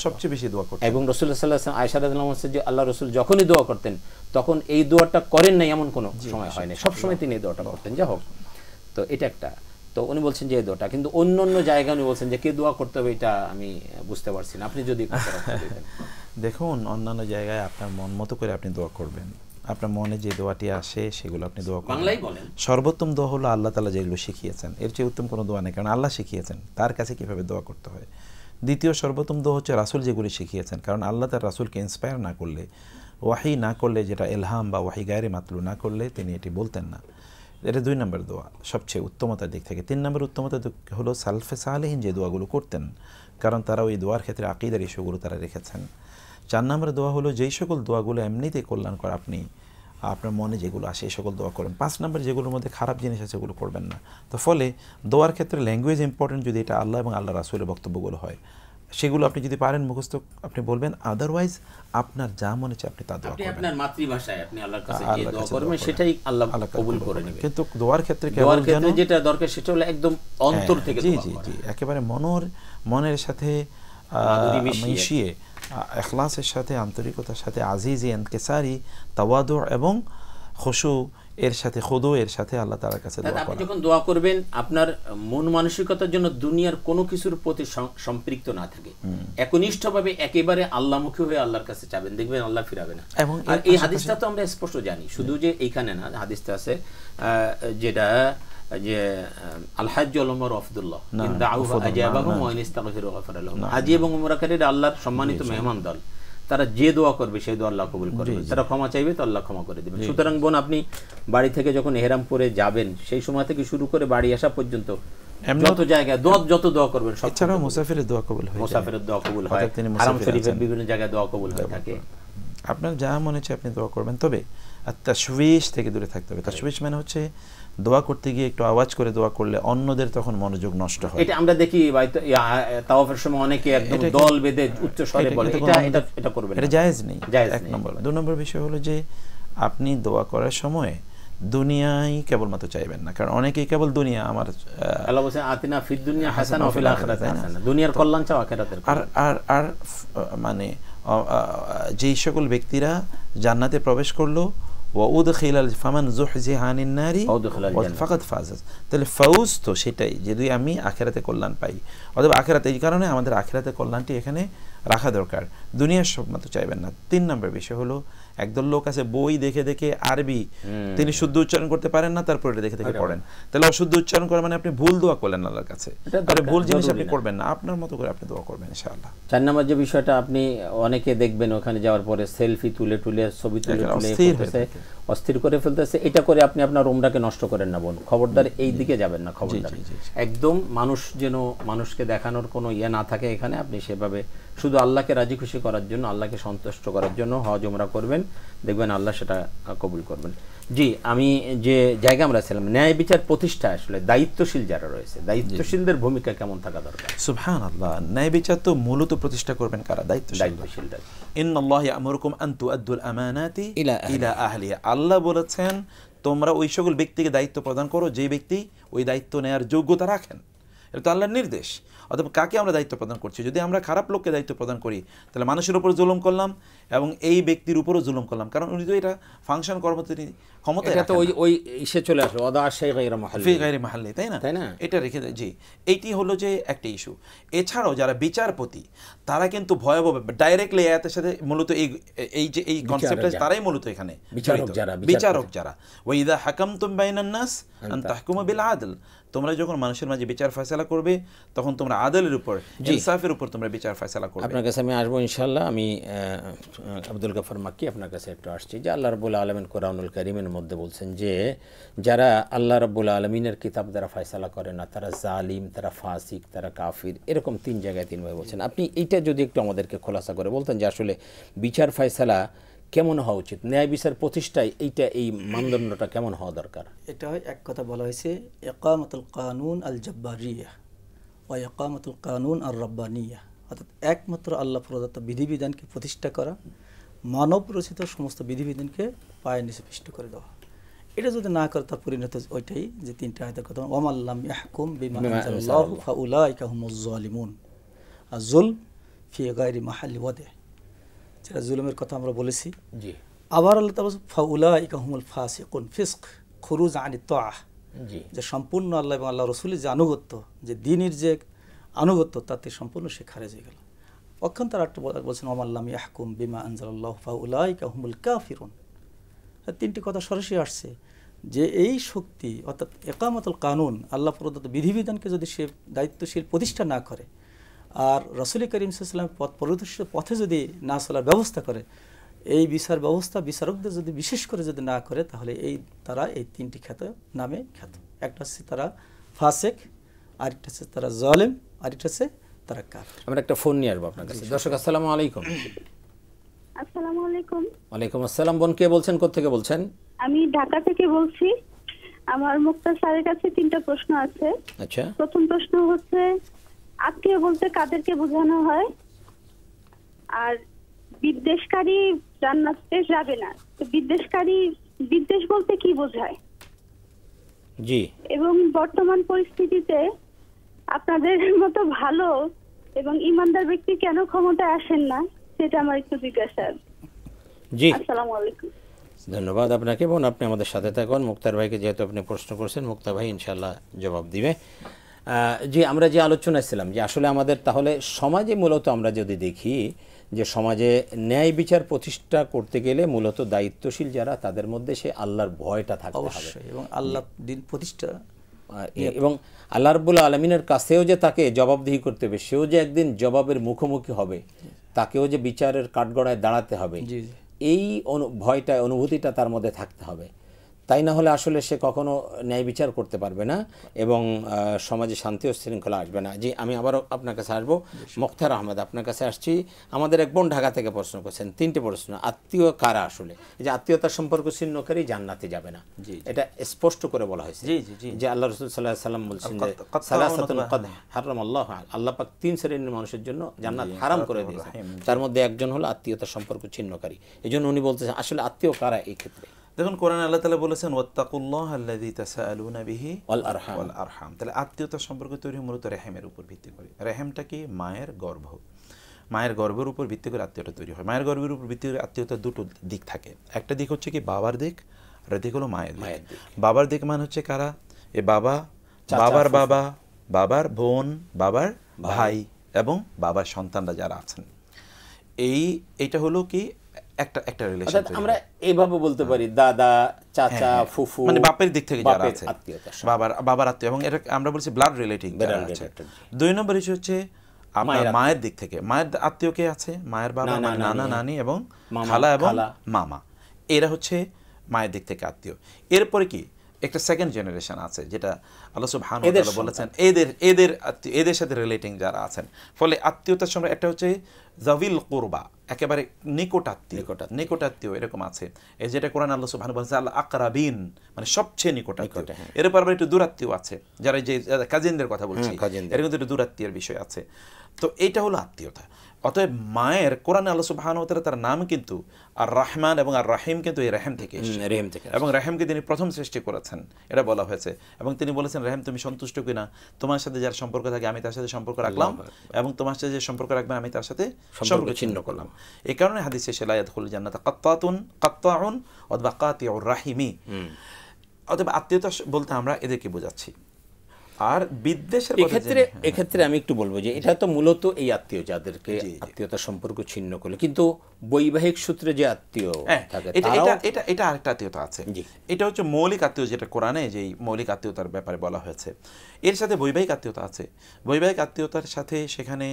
সবচেয়ে বেশি দোয়া করতেন এবং রাসূলুল্লাহ সাল্লাল্লাহু আলাইহি ওয়াসাল্লাম, আয়েশা রাদিয়াল্লাহু আনহা, যে আল্লাহ রাসূল যখনই দোয়া করতেন তখন এই দোয়াটা করেন নাই এমন কোনো সময় হয় না, সবসময় তিনি এই দোয়াটা করতেন। যা হোক, তো এটা একটা। তো উনি বলছেন যে এই দোয়াটা, কিন্তু অন্য অন্য জায়গায় উনি বলছেন যে কে দোয়া করতে হবে, এটা আমি বুঝতে পারছি না। আপনি যদি দেখুন, অন্যান্য জায়গায় আপনার মন মতো করে আপনি দোয়া করবেন, আপনার মনে যে দোয়াটি আসে সেগুলো আপনি দোয়া করবেন। বাংলায় বলেন। সর্বোত্তম দোয়া হলো আল্লাহ তাআলা যেগুলো শিখিয়েছেন, এর চেয়ে উত্তম কোনো দোয়া নেই, কারণ আল্লাহ শিখিয়েছেন তার কাছে কিভাবে দোয়া করতে হয়। দ্বিতীয় সর্বোত্তম দোয়া হচ্ছে রাসূল যেগুলি শিখিয়েছেন, কারণ আল্লাহ তার রাসূলকে ইন্সপায়ার না করলে, ওয়াহি না করলে, যেটা ইলহাম বা ওয়াহি গায়রে মাতলু না করলে তিনি এটি বলতেন না। এটা 2 নম্বর দোয়া সবচেয়ে উত্তমতার দিক থেকে। 3 নম্বর উত্তমতার দিক হলো সালফে সালেহিন যে দোয়াগুলো করতেন, কারণ তারা ওই দোয়ার ক্ষেত্রে আকীদার ইস্যুগুলো তারা রেখেছেন। 4 নম্বর দোয়া হলো যেই সকল দোয়াগুলো এমনিতেই কল্যাণকর, আপনি আপনার মনে যেগুলো আসে এই সকল দোয়া করেন। 5 নম্বর যেগুলোর মধ্যে খারাপ জিনিস আছে সেগুলো করবেন না। তো ফলে দোয়ার ক্ষেত্রে ল্যাঙ্গুয়েজ ইম্পর্টেন্ট, যদি এটা আল্লাহ এবং আল্লাহ রাসূলের বক্তব্যগুলো হয়, সেগুলো আপনি যদি পারেন মুখস্থ আপনি বলবেন, আদারওয়াইজ আপনার যা মনে চায় আপনি তা দোয়া করবেন। আপনার মাতৃভাষায় আপনি আল্লাহর কাছে যে দোয়া করবেন সেটাই আল্লাহ কবুল করে নেবেন। কিন্তু দোয়ার ক্ষেত্রে কেবল যেটা দরকার সেটা হলো একদম অন্তর থেকে দোয়া করা। জি, একেবারে মনের সাথে মিশিয়ে, ইখলাসের সাথে, আন্তরিকতার সাথে, আজিজি ইনকিসারি, তাওয়াদু এবং খুশু এর সাথে, খুদু এর সাথে আল্লাহ তাআলার কাছে দোয়া করা। আপনি যখন দোয়া করবেন আপনার মন মানসিকতার জন্য দুনিয়ার কোনো কিছুর প্রতি সম্পৃক্ত না থাকে, একনিষ্ঠভাবে একেবারে আল্লাহমুখী হয়ে আল্লাহর কাছে চাবেন, দেখবেন আল্লাহ ফিরাবে না। আর এই হাদিসটা তো আমরা স্পষ্ট জানি, শুধু যে এইখানে না, হাদিসটা আছে যেটা যে আল হাজ্জু ওয়াল উমরা আফদুল্লাহ ইন দাউহু আজাবাহুম ওয়া ইন ইস্তাগফিরু গফারা লাহুম। হাজী এবং উমরাকারীরা আল্লাহর সম্মানিত মেহমান দল, তারা যে দোয়া করবে সেই দোয়া আল্লাহ কবুল করবে, তারা ক্ষমা চাইবে তো আল্লাহ ক্ষমা করে দিবেন। সুতরাং বোন, আপনি বাড়ি থেকে যখন ইহরাম পরে যাবেন সেই সময় থেকে শুরু করে বাড়ি আসা পর্যন্ত যত জায়গায় যত দোয়া করবেন, এছাড়াও মুসাফিরের দোয়া কবুল হয়, মুসাফিরের দোয়া কবুল হয়, হারাম শরীফের বিভিন্ন জায়গায় দোয়া কবুল হয়ে থাকে। আপনার যা মনে চায় আপনি দোয়া করবেন। তবে আর তাশবিশ থেকে দূরে থাকতে হবে। তাশবিশ মানে হচ্ছে দোয়া করতে গিয়ে একটু আওয়াজ করে দোয়া করলে অন্যদের তখন মনোযোগ নষ্ট হয়। এটা আমরা দেখি তাওয়াফের সময় অনেকে একদম দল বেঁধে উচ্চ স্বরে বলে, এটা করবেন না, এটা জায়েজ নেই, জায়েজ এক নেই। নম্বর। দুই নম্বর বিষয় হলো যে আপনি দোয়া করার সময় দুনিয়ায় কেবলমাত্র চাইবেন না, কারণ অনেকেই কেবল দুনিয়া আমার আল্লাহ বলেন আতিনা ফিদ দুনিয়া হাসানা ওয়া ফিল আখিরাতি হাসানা, দুনিয়ার কল্যাণ চাও আখিরাতের আর আর আর মানে যেই সকল ব্যক্তিরা জান্নাতে প্রবেশ করলো ওয়াউদখিলাল ফামান যুহজিহা আনিন নারি ফাকাদ ফাজ, তাহলে ফাউজ তো সেটাই যদি আমি আখিরাতে কল্যাণ পাই। অথবা আখিরাতে, এই কারণে আমাদের আখিরাতে কল্যাণটি এখানে রাখা দরকার, দুনিয়ার সব মাত্র চাইবেন না। 3 নম্বর বিষয় হলো একদল লোক আছে বই দেখে দেখে আরবি তিনি শুদ্ধ উচ্চারণ করতে পারেন না, তারপর এটা দেখে দেখে পড়েন, তাহলে অশুদ্ধ উচ্চারণ করা মানে আপনি ভুল দোয়া করলেন আল্লাহর কাছে, তাহলে ভুল জিনিস আপনি করবেন না, আপনার মতো করে আপনি দোয়া করবেন ইনশাআল্লাহ। 4 নম্বর যে বিষয়টা, আপনি অনেকে দেখবেন ওখানে যাওয়ার পরে সেলফি তুলে ছবি তুলে অস্থির করে ফেলতেছে, এটা করে আপনি আপনার উমরাকে নষ্ট করেন না বোন, খবরদার এই দিকে যাবেন না, খবরদার। একদম মানুষ যেন মানুষকে দেখানোর কোনো ইয়ে না থাকে এখানে, আপনি সেভাবে শুধু আল্লাহকে রাজি খুশি করার জন্য, আল্লাহকে সন্তুষ্ট করার জন্য হজ উমরা করবেন, দেখবেন আল্লাহ সেটা কবুল করবেন। জি, আমি যে জায়গা আমরা ছিলাম, ন্যায় বিচার প্রতিষ্ঠা, আসলে দায়িত্বশীল যারা রয়েছে, দায়িত্বশীলদের ভূমিকা কেমন থাকা দরকার? সুবহানাল্লাহ, ন্যায় বিচার তো মূলত প্রতিষ্ঠা করবেন কারা? দায়িত্বশীলরা। ইন্নাল্লাহা ইয়া'মুরুকুম আন তুআদ্দুল আমানাতি ইলা আহলিহা, আল্লাহ বলেছেন তোমরা ওই সকল ব্যক্তিকে দায়িত্ব প্রদান করো যে ব্যক্তি ওই দায়িত্ব নেয়ার যোগ্যতা রাখেন, এটা তো আল্লাহর নির্দেশ। অথবা কাকে আমরা দায়িত্ব প্রদান করছি? যদি আমরা খারাপ লোককে দায়িত্ব প্রদান করি তাহলে মানুষের উপর জুলুম করলাম এবং এই ব্যক্তির উপরও জুলুম করলাম, কারণ উনি তো এটা ফাংশন কর্মচারী ক্ষমতা, এটা তো ওই ইসে চলে আসলো ওয়াদা শাই গায়রা মাহাল্লি, ফি গায়রি মাহাল্লি, তাই না? এটা রেখে দেয়। জি, এইটি হলো যে একটা ইস্যু। এছাড়াও যারা বিচারপতি তারা কিন্তু ভয়াবহ ডাইরেক্টলি আয়াতের সাথে মূলত এই কনসেপ্টটা তারাই মূলত এখানে বিচারক যারা ওয়াইদা হাকামতুম বাইনান নাস আন তাহকুমু বিল আদল, তোমরা যখন মানুষের মাঝে বিচার ফয়সালা করবে তখন তোমরা আদলের উপর, ইনসাফের উপর তোমরা বিচার ফয়সালা করবে। আপনার কাছে আমি আসবো ইনশাআল্লাহ। আমি আব্দুল গফর মাক্কি আপনার কাছে একটু আসছি যে আল্লাহ রাব্বুল আলামিন কোরআনুল কারীমের মধ্যে বলছেন যে যারা আল্লাহ রাব্বুল আলামিনের কিতাব দ্বারা ফয়সালা করে না তারা জালিম, তারা ফাসিক, তারা কাফির, এরকম 3 জায়গায় 3 ভাবে বলছেন। আপনি এইটা যদি একটু আমাদেরকে খোলাসা করে বলতেন যে আসলে বিচার ফয়সালা কেমন হওয়া উচিত, ন্যায় বিচার প্রতিষ্ঠায় এইটা এই মানদণ্ডটা কেমন হওয়া দরকার? এটা এক কথা বলা হয়েছে ইকামাতুল কানুন আল জব্বারিয়া ওয়া ইকামাতুল কানুন আর রাব্বানিয়া, অর্থাৎ একমাত্র আল্লাহ প্রদত্ত বিধিবিধানকে প্রতিষ্ঠা করা, মানব রচিত সমস্ত বিধিবিধানকে পায়ের নিচে পিষ্ট করে দেওয়া। এটা যদি না করে তার পরিণত ওইটাই যে 3টা আয়াতের কথা, ওয়ামাল্লাম ইয়াহকুম বিমা আনজালাল্লাহু ফাউলাইকা হুমুজ জালিমুন, আর যুলম ফি গায়রি মাহাল্লি ওয়াদি, যেটা জুলুমের কথা আমরা বলেছি। জি, আবার আল্লাহ তাআলা ফাউলাইকা হুমুল ফাসিকুন, ফিসক খুরুজ আনিত তাআহ, জি, যে সম্পূর্ণ আল্লাহ এবং আল্লাহ রসুলের যে আনুগত্য, যে দ্বীনের যে আনুগত্য, তাতে সম্পূর্ণ সে খারেজ হয়ে গেল। অক্ষান্তর একটা বলছেন ওয়ামাল্লাম ইয়াহকুম বিমা আনজালাল্লাহু ফাউলাইকা হুমুল কাফিরুন। 3টি কথা সরাসরি আসছে যে এই শক্তি অর্থাৎ ইকামাতুল কানুন, আল্লাহ প্রদত্ত বিধিবিধানকে যদি সে দায়িত্বশীল প্রতিষ্ঠা না করে আর রাসূল করিম সাল্লাল্লাহু আলাইহি ওয়াসাল্লামের পথ প্রদর্শিত পথে যদি না চলার ব্যবস্থা করে, এই বিচার ব্যবস্থা বিচারকদের যদি বিশেষ করে যদি না করে, তাহলে তারা এই 3টি খ্যাত নামে খ্যাত। একটা হচ্ছে তারা ফাসেক, আরেকটা হচ্ছে তারা জালেম, আরেকটা হচ্ছে তারা কাফির। আমরা একটা ফোন নিয়ে আসবো আপনার কাছে। দর্শক আসসালামু আলাইকুম। আসসালামু আলাইকুম। ওয়ালাইকুম আসসালাম। বোন কে বলছেন, কোত্থেকে বলছেন? আমি ঢাকা থেকে বলছি। আমার মুক্তার স্যারের কাছে 3টা প্রশ্ন আছে। আচ্ছা। প্রথম প্রশ্ন হচ্ছে আত্মীয় বলতে কাদেরকে বোঝানো হয়, আর বিদ্বেষকারী জান্নাতে যাবে না, তো বিদ্বেষ বলতে কি বোঝায়? জি, এবং বর্তমান পরিস্থিতিতে আপনাদের মতো ভালো এবং ইমানদার ব্যক্তি কেন ক্ষমতায় আসেন না, সেটা আমার একটু জিজ্ঞাসা। জি, আসসালামু আলাইকুম। ধন্যবাদ আপনাকে বোন, আপনি আমাদের সাথে থাকুন। মুক্তার ভাইকে যেহেতু আপনি প্রশ্ন করছেন, মুক্তার ভাই ইনশাল্লাহ জবাব দিবে। জি, আমরা যে আলোচনায় ছিলাম যে আসলে আমাদের তাহলে সমাজে মূলত আমরা যদি দেখি যে সমাজে ন্যায় বিচার প্রতিষ্ঠা করতে গেলে মূলত দায়িত্বশীল যারা তাদের মধ্যে সে আল্লাহর ভয়টা থাকতে হবে এবং আল্লাহ দিন প্রতিষ্ঠা এবং আল্লাহ রাব্বুল আলামিনের কাছেও যে তাকে জবাবদিহি করতে হবে, সেও যে একদিন জবাবের মুখোমুখি হবে, তাকেও যে বিচারের কাঠগড়ায় দাঁড়াতে হবে, এই ভয়টা অনুভূতিটা তার মধ্যে থাকতে হবে। তাই না হলে আসলে সে কখনো ন্যায় বিচার করতে পারবে না এবং সমাজে শান্তি ও শৃঙ্খলা আসবে না। জি, আমি আবারও আপনার কাছে আসবো। মুখতার আহমেদ, আপনার কাছে আসছি। আমাদের এক বোন ঢাকা থেকে প্রশ্ন করছেন, 3টে প্রশ্ন। আত্মীয় কারা আসলে? এই যে আত্মীয়তার সম্পর্ক ছিন্নকারী জান্নাতে যাবে না, এটা স্পষ্ট করে বলা হয়েছে। যে আল্লাহ রাসূল সাল্লাল্লাহু আলাইহি ওয়াসাল্লাম বলছেন যে সালাসাতুন কদ হারামাল্লাহু, আল্লাহ পাক 3 শ্রেণীর মানুষের জন্য জান্নাত হারাম করে দিয়েছেন, তার মধ্যে একজন হলো আত্মীয়তার সম্পর্ক ছিন্নকারী। এজন্য উনি বলতেছেন আসলে আত্মীয় কারা এই ক্ষেত্রে? দেখুন, কোরআনে আল্লাহ তাআলা বলেছেন ওয়াত্তাকুল্লাহ আল্লাযী তাসাআলুনা বিহি ওয়াল আরহাম। তাহলে আত্মীয়তার সম্পর্ক তৈরি মূলত রেহেমের উপর ভিত্তি করে। রেহেমটা কি? মায়ের গর্ভ। মায়ের গর্ভের উপর ভিত্তি করে আত্মীয়তা তৈরি হয়। মায়ের গর্ভের উপর ভিত্তি করে আত্মীয়তার দুটো দিক থাকে। একটা দিক হচ্ছে কি বাবার দিক, আর দিক হলো মায়ের দিক। বাবার দিক মানে হচ্ছে কারা? এ বাবা, বাবার বাবা, বাবার বোন, বাবার ভাই এবং বাবার সন্তানরা যারা আছেন, এইটা হলো কি একটা রিলেশন। আমরা এইভাবে বলতে পারি দাদা, চাচা, ফুফু, মানে বাপের দিক থেকে যারা আছে, বাবার আত্মীয়, এবং এটা আমরা বলছি ব্লাড রিলেটিভ যারা আছে। 2 নম্বর ইস্যু হচ্ছে আপনার মায়ের দিক থেকে। মায়ের আত্মীয় কে আছে? মায়ের বাবা, নানা নানি এবং খালা এবং মামা, এরা হচ্ছে মায়ের দিক থেকে আত্মীয়। এরপরে কি একটা সেকেন্ড জেনারেশন আছে, যেটা আল্লাহ সুবহানাহু ওয়া তাআলা বলেছেন এদের সাথে রিলেটিং যারা আছেন। ফলে আত্মীয়তার সময় একটা হচ্ছে যাবিল কুরবা, একেবারে নিকটাত্মীয় এরকম আছে, এই যেটা কোরআন আল্লাহ সুবহানাহু ওয়া তাআলা আকরাবিন, মানে সবচেয়ে নিকটাত্মীয়। এরপর আবার একটু দূরাত্মীয় আছে, যারা যে কাজিনদের কথা বলছি, এর কিন্তু একটু দূরাত্মীয়ের বিষয় আছে। তো এইটা হলো আত্মীয়তা। অতএব মায়ের কোরআনে আল্লাহ সুবহানাহু ওয়া তাআলা তার নাম কিন্তু আর রহমান এবং আর রহিম কিন্তু এই রেহেম থেকে এসেছে, এবং রেহেমকে তিনি প্রথম সৃষ্টি করেছেন, এটা বলা হয়েছে। এবং তিনি বলেছেন, রেহেম তুমি সন্তুষ্ট কিনা, তোমার সাথে যার সম্পর্ক থাকে আমি তার সাথে সম্পর্ক রাখলাম, এবং তোমার সাথে যে সম্পর্ক রাখবে আমি তার সাথে সম্পর্ক ছিন্ন করলাম। এই কারণে হাদিসে এসেছে লা ইয়াদখুলুল জান্নাতা কাত্তাউন অথবা কাতিউর রাহিমি। অথবা আত্মীয়তা বলতে আমরা এদেরকে বোঝাচ্ছি। আর বিদ্বেষের এক্ষেত্রে আমি একটু বলবো যে এটা তো মূলত এই আত্মীয় যাদেরকে আত্মীয়তার সম্পর্ক ছিন্ন করলে, কিন্তু বৈবাহিক সূত্রে যে আত্মীয় থাকে এটা আরেকটা আত্মীয়তা আছে। এটা হচ্ছে মৌলিক আত্মীয়, যেটা কোরআনে যে মৌলিক আত্মীয়তার ব্যাপারে বলা হয়েছে। এর সাথে বৈবাহিক আত্মীয়তা আছে। বৈবাহিক আত্মীয়তার সাথে সেখানে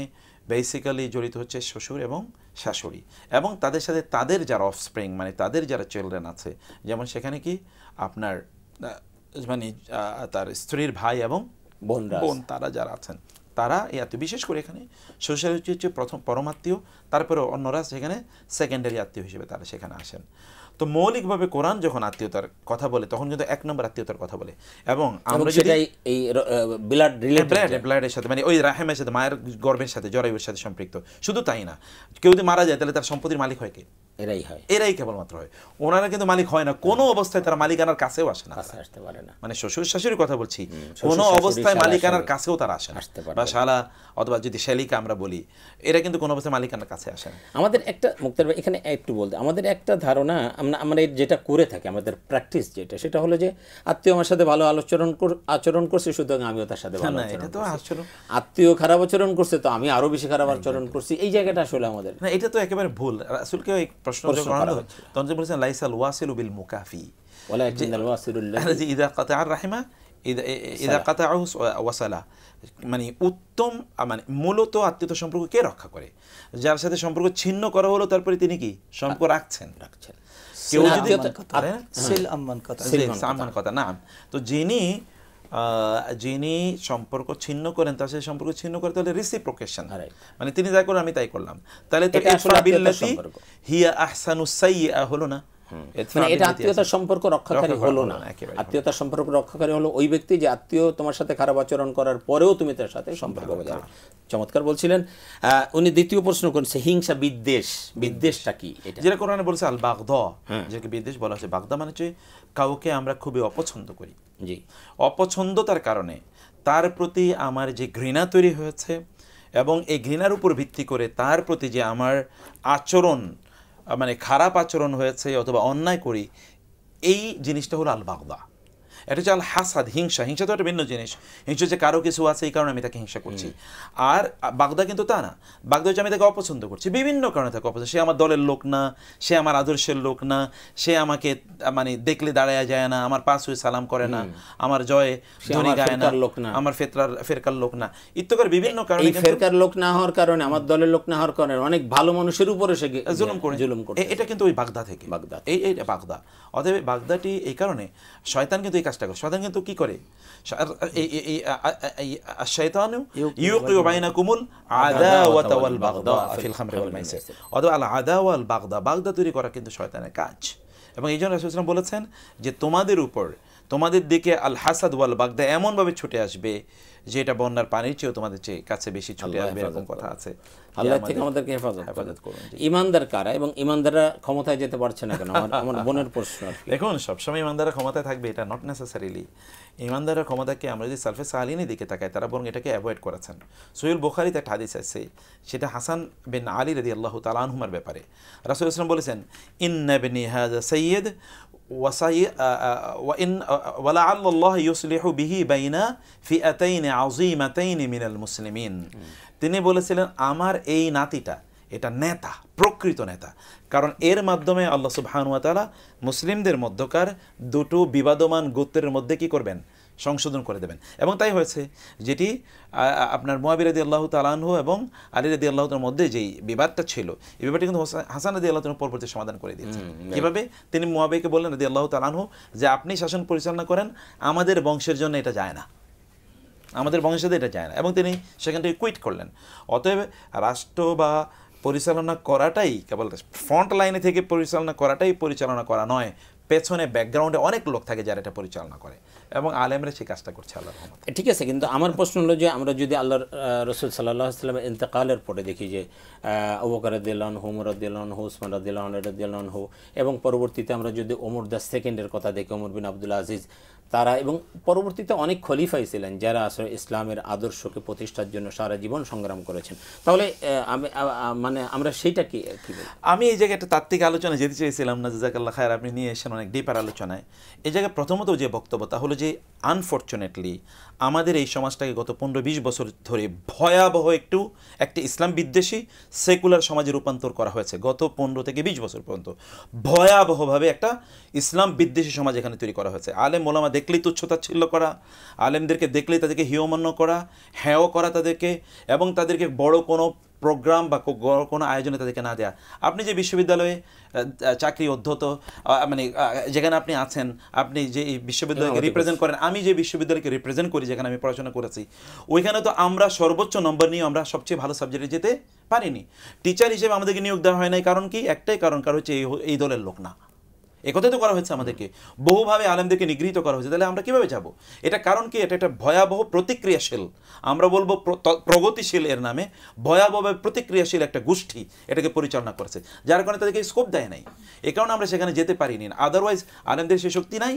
বেসিক্যালি জড়িত হচ্ছে শ্বশুর এবং শাশুড়ি, এবং তাদের সাথে তাদের যারা অফস্প্রিং, মানে তাদের যারা চিলড্রেন আছে, যেমন সেখানে কি আপনার মানে তার স্ত্রীর ভাই এবং বোন, তারা যারা আছেন তারা এই আত্মীয়। বিশেষ করে এখানে শ্বশুর হচ্ছে প্রথম পরমাত্মীয়, তারপরে অন্যরা সেখানে সেকেন্ডারি আত্মীয় হিসেবে তারা সেখানে আসেন। তো মৌলিকভাবে কোরআন যখন আত্মীয়তার কথা বলে তখন কিন্তু 1 নম্বর আত্মীয়তার কথা বলে, এবং আমরা যদি এই ব্লাডের সাথে, মানে ওই রাহেমের সাথে, মায়ের গর্ভের সাথে, জরায়ুর সাথে সম্পৃক্ত। শুধু তাই না, কেউ যদি মারা যায় তাহলে তার সম্পত্তির মালিক হয় কে? এরাই কেবলমাত্র হয়। ওনারা কিন্তু মালিক হয় না, কোনো অবস্থায় তারা মালিকানার কাছেও আসে না, আসতে পারে না। মানে শ্বশুর শাশুড়ির কথা বলছি, কোনো অবস্থায় মালিকানার কাছেও তারা আসে না, বা শালা অথবা যদি শালিকা আমরা বলি, এরা কিন্তু কোনো অবস্থায় মালিকানার কাছে আসে না। আমাদের একটা মুক্তার ভাই এখানে একটু বলতে, আমাদের একটা ধারণা আমরা যেটা করে থাকি, আমাদের প্র্যাকটিস যেটা, সেটা হলো যে আত্মীয় আমার সাথে ভালো আচরণ করছে, সুতরাং আমিও তার সাথে ভালো আচরণ। আত্মীয় খারাপ আচরণ করছে তো আমি আরো বেশি খারাপ আচরণ করছি, এই জায়গাটা আসলে আমাদের না, এটা তো একেবারে ভুল। রাসূলকে এই প্রশ্ন করা হয়, তখন যে বলেছেন লাইসাল ওয়াসিলু বিল মুকাফি ওয়ালাকিনাল ওয়াসিলুল্লাযী ইযা কাতাআর রাহিমা ইযা কাতাআহু ওয়াসালা, মানে উত্তম, মানে মূলত আত্মীয়তা সম্পর্ক কে রক্ষা করে? যার সাথে সম্পর্ক ছিন্ন করা হলো তারপরে তিনি কি সম্পর্ক রাখছেন। কেউ যদি কথা না, তো যিনি সম্পর্ক ছিন্ন করেন তার সাথে সম্পর্ক ছিন্ন করে, তাহলে রিসিপ্রোকেশন, মানে তিনি যা করেন আমি তাই করলাম, তাহলে তো ইদফা বিল্লাতি হিয়া আহসানুস সাইয়্যা হলো না, মানে এটা আত্মীয়তার সম্পর্ক রক্ষাকারী হলো না। আত্মীয়তার সম্পর্ক রক্ষাকারী হলো ওই ব্যক্তি যে আত্মীয় তোমার সাথে খারাপ আচরণ করার পরেও তুমি তার সাথে সম্পর্ক বজায় রাখো। চমৎকার বলছিলেন। উনি দ্বিতীয় প্রশ্ন করেছে, হিংসা, বিদ্বেষটা কি? যেটা কোরআনে বলেছে আল বাগদা, যেটাকে বিদ্বেষ বলা হচ্ছে। বাগদা মানে হচ্ছে কাউকে আমরা খুবই অপছন্দ করি, জি, অপছন্দতার কারণে তার প্রতি আমার যে ঘৃণা তৈরি হয়েছে, এবং এই ঘৃণার উপর ভিত্তি করে তার প্রতি যে আমার আচরণ, মানে খারাপ আচরণ হয়েছে অথবা অন্যায় করি, এই জিনিসটা হলো আল বাগদা। এটা হচ্ছে আল হাসাদ, হিংসা। হিংসা তো একটা ভিন্ন জিনিস। হিংসা হচ্ছে কারো কিছু আছে এই কারণে আমি তাকে হিংসা করছি। আর বাগদা কিন্তু তা না। বাগদা হচ্ছে আমি তাকে অপছন্দ করছি, বিভিন্ন কারণে তাকে অপছন্দ। সে আমার দলের লোক না, সে আমার আদর্শের লোক না, সে আমাকে মানে দেখলে দাঁড়ায় যায় না, আমার পাশ হয়ে সালাম করে না, আমার জয়ে ধ্বনি গায় না, আমার ফেরকার লোক না, ইত্যাদি বিভিন্ন কারণে। ফেরকার লোক না হওয়ার কারণে, আমার দলের লোক না হওয়ার কারণে অনেক ভালো মানুষের উপরে সে জুলুম করে। এটা কিন্তু ওই বাগদা থেকে, এই বাগদা। অতএব বাগদাটি এই কারণে শয়তান কিন্তু এই কাজটা করে। শয়তান কিন্তু কি করে, শাইতানু ইউকিউ বাইনাকুমুল আদাওয়াতা ওয়াল বাগদা ফিল খামরি ওয়াল মাইসির। অতএব আল আদাওয়া ওয়াল বাগদা, বাগদা তৈরি করা কিন্তু শয়তানের কাজ। এবং এই জন্য রাসূল সাল্লাল্লাহু আলাইহি ওয়াসাল্লাম বলেছেন যে তোমাদের উপর, তোমাদের দিকে আল হাসাদ ওয়াল বাগদা এমনভাবে ছুটে আসবে যে এটা বন্যার পানির চেয়েও তোমাদের কাছে বেশি ছুটে আসবে, এরকম কথা আছে। আল্লাহ থেকে আমাদেরকে হেফাজত করুন। ইমানদার কারা এবং ইমানদাররা ক্ষমতায় যেতে পারছে না কেন? আমার বোনের প্রশ্ন। দেখুন, সবসময় ইমানদাররা ক্ষমতায় থাকবে এটা নট নেসেসারিলি। ইমানদাররা ক্ষমতাকে আমরা যদি সালফে সালিনের দিকে তাকাই, তারা বরং এটাকে অ্যাভয়েড করেছেন। সহিহ বুখারীতে একটা হাদিস আছে, সেটা হাসান বিন আলী রাদিয়াল্লাহু তাআলা আনহুমার ব্যাপারে। রাসূল সাল্লাল্লাহু আলাইহি ওয়াসাল্লাম বলেছেন, ইন্না ইবনি হাযা সাইয়্যিদ ولعل الله يصلح به بين فئتين عظيمتين من المسلمين। তিনি বলেছিলেন আমার এই নাতিটা এটা নেতা, প্রকৃত নেতা, কারণ এর মাধ্যমে আল্লাহ সুবহানাহু ওয়া তাআলা মুসলিমদের মধ্যকার দুটো বিবাদমান গোত্রের মধ্যে কি করবেন, সংশোধন করে দেবেন। এবং তাই হয়েছে, যেটি আপনার মুআবিয়া রাদিয়াল্লাহু তাআলা আনহু এবং আলী রাদিয়াল্লাহু তাআলার মধ্যে যেই বিবাদটা ছিল, এই বিবাদটি কিন্তু হাসান রাদিয়াল্লাহু তাআলা পরবর্তী সমাধান করে দিয়েছেন। কিভাবে? তিনি মুআবিয়াকে বললেন রাদিয়াল্লাহু তাআলা আনহু যে আপনি শাসন পরিচালনা করেন, আমাদের বংশের জন্য এটা যায় না, আমাদের বংশের সাথে এটা যায় না, এবং তিনি সেখান থেকে কুইট করলেন। অতএব রাষ্ট্র বা পরিচালনা করাটাই কেবল ফ্রন্ট লাইনে থেকে পরিচালনা করাটাই পরিচালনা করা নয়, পেছনে ব্যাকগ্রাউন্ডে অনেক লোক থাকে যারা এটা পরিচালনা করে, এবং আলেমরা সেই কাজটা করছে আল্লাহর রহমতে। ঠিক আছে, কিন্তু আমার প্রশ্ন হলো যে আমরা যদি আল্লাহর রাসূল সাল্লাল্লাহু আলাইহি ওয়াসাল্লামের ইন্তেকালের পরে দেখি যে আবু বকর রাদিয়াল্লাহু আনহু, ওমর রাদিয়াল্লাহু আনহু, উসমান রাদিয়াল্লাহু আনহু, এবং পরবর্তীতে আমরা যদি ওমর দ্য সেকেন্ডের কথা দেখি, ওমর বিন আব্দুল আজিজ, তারা এবং পরবর্তীতে অনেক খলিফাই ছিলেন যারা আসলে ইসলামের আদর্শকে প্রতিষ্ঠার জন্য সারা জীবন সংগ্রাম করেছেন। তাহলে মানে আমরা সেইটা কি আমি এই জায়গায় একটা তাত্ত্বিক আলোচনা যেতে চেয়েছিলাম না, জাযাকাল্লাহ খায়র, আপনি নিয়ে এসেছেন অনেক ডিপার আলোচনায়। এই জায়গায় প্রথমত যে বক্তব্য, তা হলো যে আনফর্চুনেটলি আমাদের এই সমাজটাকে গত 15-20 বছর ধরে ভয়াবহ একটি ইসলাম বিদ্বেষী সেকুলার সমাজে রূপান্তর করা হয়েছে। গত 15 থেকে 20 বছর পর্যন্ত ভয়াবহভাবে একটা ইসলাম বিদ্বেষী সমাজ এখানে তৈরি করা হয়েছে। আলেম ওলামা দেখলেই তুচ্ছতাচ্ছিল্য করা, আলেমদেরকে দেখলেই তাদেরকে হিয়মান্য করা, হ্যাঁ করা তাদেরকে, এবং তাদেরকে বড় কোনো প্রোগ্রাম বা কোনো আয়োজনে তাদেরকে না দেয়া। আপনি যে বিশ্ববিদ্যালয়ে চাকরি অধ্যত, মানে যেখানে আপনি আছেন, আপনি যে বিশ্ববিদ্যালয়কে রিপ্রেজেন্ট করেন, আমি যে বিশ্ববিদ্যালয়কে রিপ্রেজেন্ট করি যেখানে আমি পড়াশোনা করেছি, ওইখানে তো আমরা সর্বোচ্চ নম্বর নিয়ে আমরা সবচেয়ে ভালো সাবজেক্টে যেতে পারিনি। টিচার হিসেবে আমাদেরকে নিয়োগ দেওয়া হয় নাই, কারণ কি? একটাই কারণ হচ্ছে এই দলের লোক না। একথাই তো করা হয়েছে, আমাদেরকে বহুভাবে আলেমদেরকে নিগৃহীত করা হয়েছে। তাহলে আমরা কিভাবে যাব? এটা কারণ কি? এটা একটা ভয়াবহ প্রতিক্রিয়াশীল, আমরা বলবো প্রগতিশীল এর নামে ভয়াবহ প্রতিক্রিয়াশীল একটা গোষ্ঠী এটাকে পরিচালনা করেছে, যার কারণে তাদেরকে স্কোপ দেয় নাই। এ কারণে আমরা সেখানে যেতে পারিনি। আদারওয়াইজ আলেমদের সে শক্তি নাই,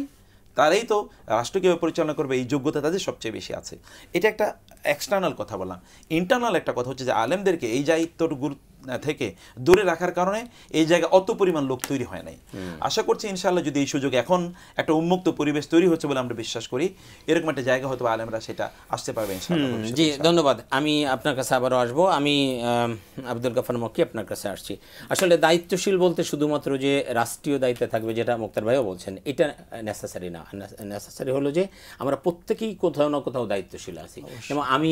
তারাই তো রাষ্ট্র কীভাবে পরিচালনা করবে এই যোগ্যতা তাদের সবচেয়ে বেশি আছে। এটা একটা এক্সটার্নাল কথা বললাম। ইন্টারনাল একটা কথা হচ্ছে যে আলেমদেরকে এই দায়িত্বটুকু থেকে দূরে রাখার কারণে এই জায়গায় অত পরিমাণ লোক তৈরি হয় নাই। আশা করছি ইনশাআল্লাহ যদি এই সুযোগ, এখন একটা উন্মুক্ত পরিবেশ তৈরি হচ্ছে বলে আমরা বিশ্বাস করি, এরকম একটা জায়গা হয়তো আলেমরা সেটা আসতে পারবে ইনশাআল্লাহ। জি, ধন্যবাদ। আমি আপনার কাছে আবারও আসবো। আমি আব্দুল গাফফার মক্কি আপনার কাছে আসছি। আসলে দায়িত্বশীল বলতে শুধুমাত্র যে রাষ্ট্রীয় দায়িত্বে থাকবে, যেটা মুক্তার ভাইও বলছেন, এটা নেসেসারি না। নেসেসারি হলো যে আমরা প্রত্যেকেই কোথাও না কোথাও দায়িত্বশীল আছি। যেমন আমি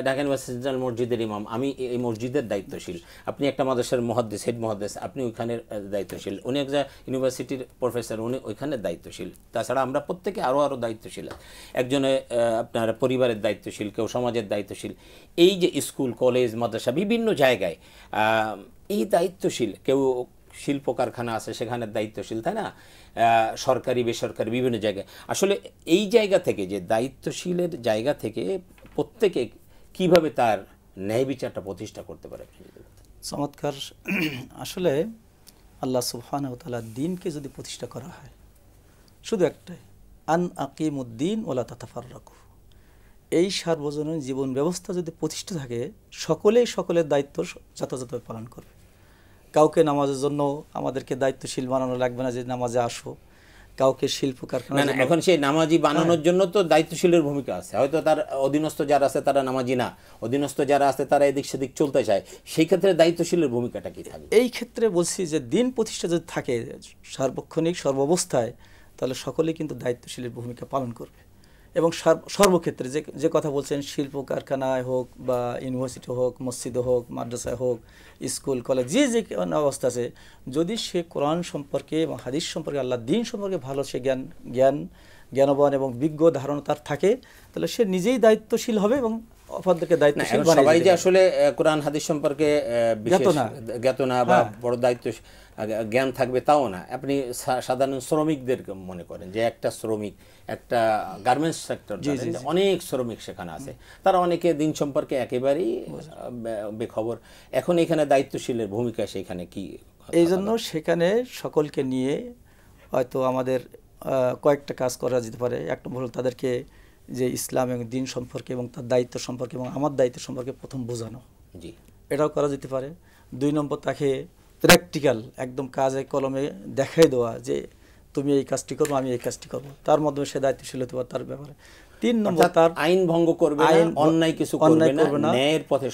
ঢাকা ইউনিভার্সিটি মসজিদের ইমাম, আমি এই মসজিদের দায়িত্বশীল। আপনি একটা মাদ্রাসার মুহাদ্দিস, হেড মুহাদ্দিস, আপনি ওইখানের দায়িত্বশীল। উনি একটা ইউনিভার্সিটির প্রফেসর, উনি ওইখানের দায়িত্বশীল। তাছাড়া আমরা প্রত্যেকে আরও দায়িত্বশীল। একজনে আপনার পরিবারের দায়িত্বশীল, কেউ সমাজের দায়িত্বশীল। এই যে স্কুল, কলেজ, মাদ্রাসা, বিভিন্ন জায়গায় এই দায়িত্বশীল, কেউ শিল্প কারখানা আছে সেখানে দায়িত্বশীল, তাই না? সরকারি বেসরকারি বিভিন্ন জায়গায়। আসলে এই জায়গা থেকে, যে দায়িত্বশীলের জায়গা থেকে প্রত্যেকে কিভাবে তার ন্যায় বিচারটা প্রতিষ্ঠা করতে পারে? চমৎকার। আসলে আল্লাহ সুবহানাহু ওয়া তাআলা দ্বীনকে যদি প্রতিষ্ঠা করা হয়, শুধু একটাই, আন আকিমুদ্দিন ওয়ালা তাতাফাররাকু, এই সার্বজনীন জীবন ব্যবস্থা যদি প্রতিষ্ঠা থাকে, সকলেই সকলের দায়িত্ব যথাযথভাবে পালন করবে। কাউকে নামাজের জন্য আমাদেরকে দায়িত্বশীল বানানো লাগবে না যে নামাজে আসো, কাউকে শিল্প না কারখানা না, এখন সেই নামাজি বানানোর জন্য তো দায়িত্বশীলের ভূমিকা আছে। হয়তো তার অধীনস্থ যারা আছে তারা নামাজি না, অধীনস্থ যারা আছে তারা এদিক সেদিক চলতে চায়, সেই ক্ষেত্রে দায়িত্বশীলের ভূমিকাটা কি থাকবে? এই ক্ষেত্রে বলছি যে দিন প্রতিষ্ঠা যদি থাকে সার্বক্ষণিক সর্বাবস্থায়, তাহলে সকলেই কিন্তু দায়িত্বশীলের ভূমিকা পালন করবে। এবং সর্বক্ষেত্রে যে কথা বলছেন, শিল্প কারখানায় হোক বা ইউনিভার্সিটি হোক, মসজিদে হোক, মাদ্রাসায় হোক, স্কুল কলেজ, যে অবস্থা আছে, যদি সে কোরআন সম্পর্কে এবং হাদিস সম্পর্কে, আল্লাহ দ্বীন সম্পর্কে ভালো সে জ্ঞানবান এবং বিজ্ঞ ধারণা তার থাকে, তাহলে সে নিজেই দায়িত্বশীল হবে এবং অপরদেরকে দায়িত্বশীল বানাবে। সবাই যে আসলে কোরআন হাদিস সম্পর্কে জ্ঞাত না বা বড় দায়িত্ব জ্ঞান থাকবে তাও না। আপনি সাধারণ শ্রমিকদের মনে করেন যে একটা শ্রমিক, একটা গার্মেন্টস সেক্টর, অনেক শ্রমিক সেখানে আছে, তারা অনেকে দিন সম্পর্কে একেবারেই বেখবর। এখন এখানে দায়িত্বশীলের ভূমিকা সেখানে কি? এই জন্য সেখানে সকলকে নিয়ে হয়তো আমাদের কয়েকটা কাজ করা যেতে পারে। এক নম্বর হলো তাদেরকে যে ইসলাম এবং দিন সম্পর্কে এবং তার দায়িত্ব সম্পর্কে এবং আমার দায়িত্ব সম্পর্কে প্রথম বোঝানো, জি, এটাও করা যেতে পারে। 2 নম্বর, তাকে প্র্যাকটিক্যাল একদম কাজে কলমে দেখাই দেওয়া যে তুমি এই কাজটি করবো, আমি এই কাজটি করবো, তার মাধ্যমে সে দায়িত্বশীল হতে পারে তার ব্যাপারে। 3 নম্বর, তার আইন ভঙ্গ করবে না, অন্যায় কিছু করবে না, ন্যায়ের পথে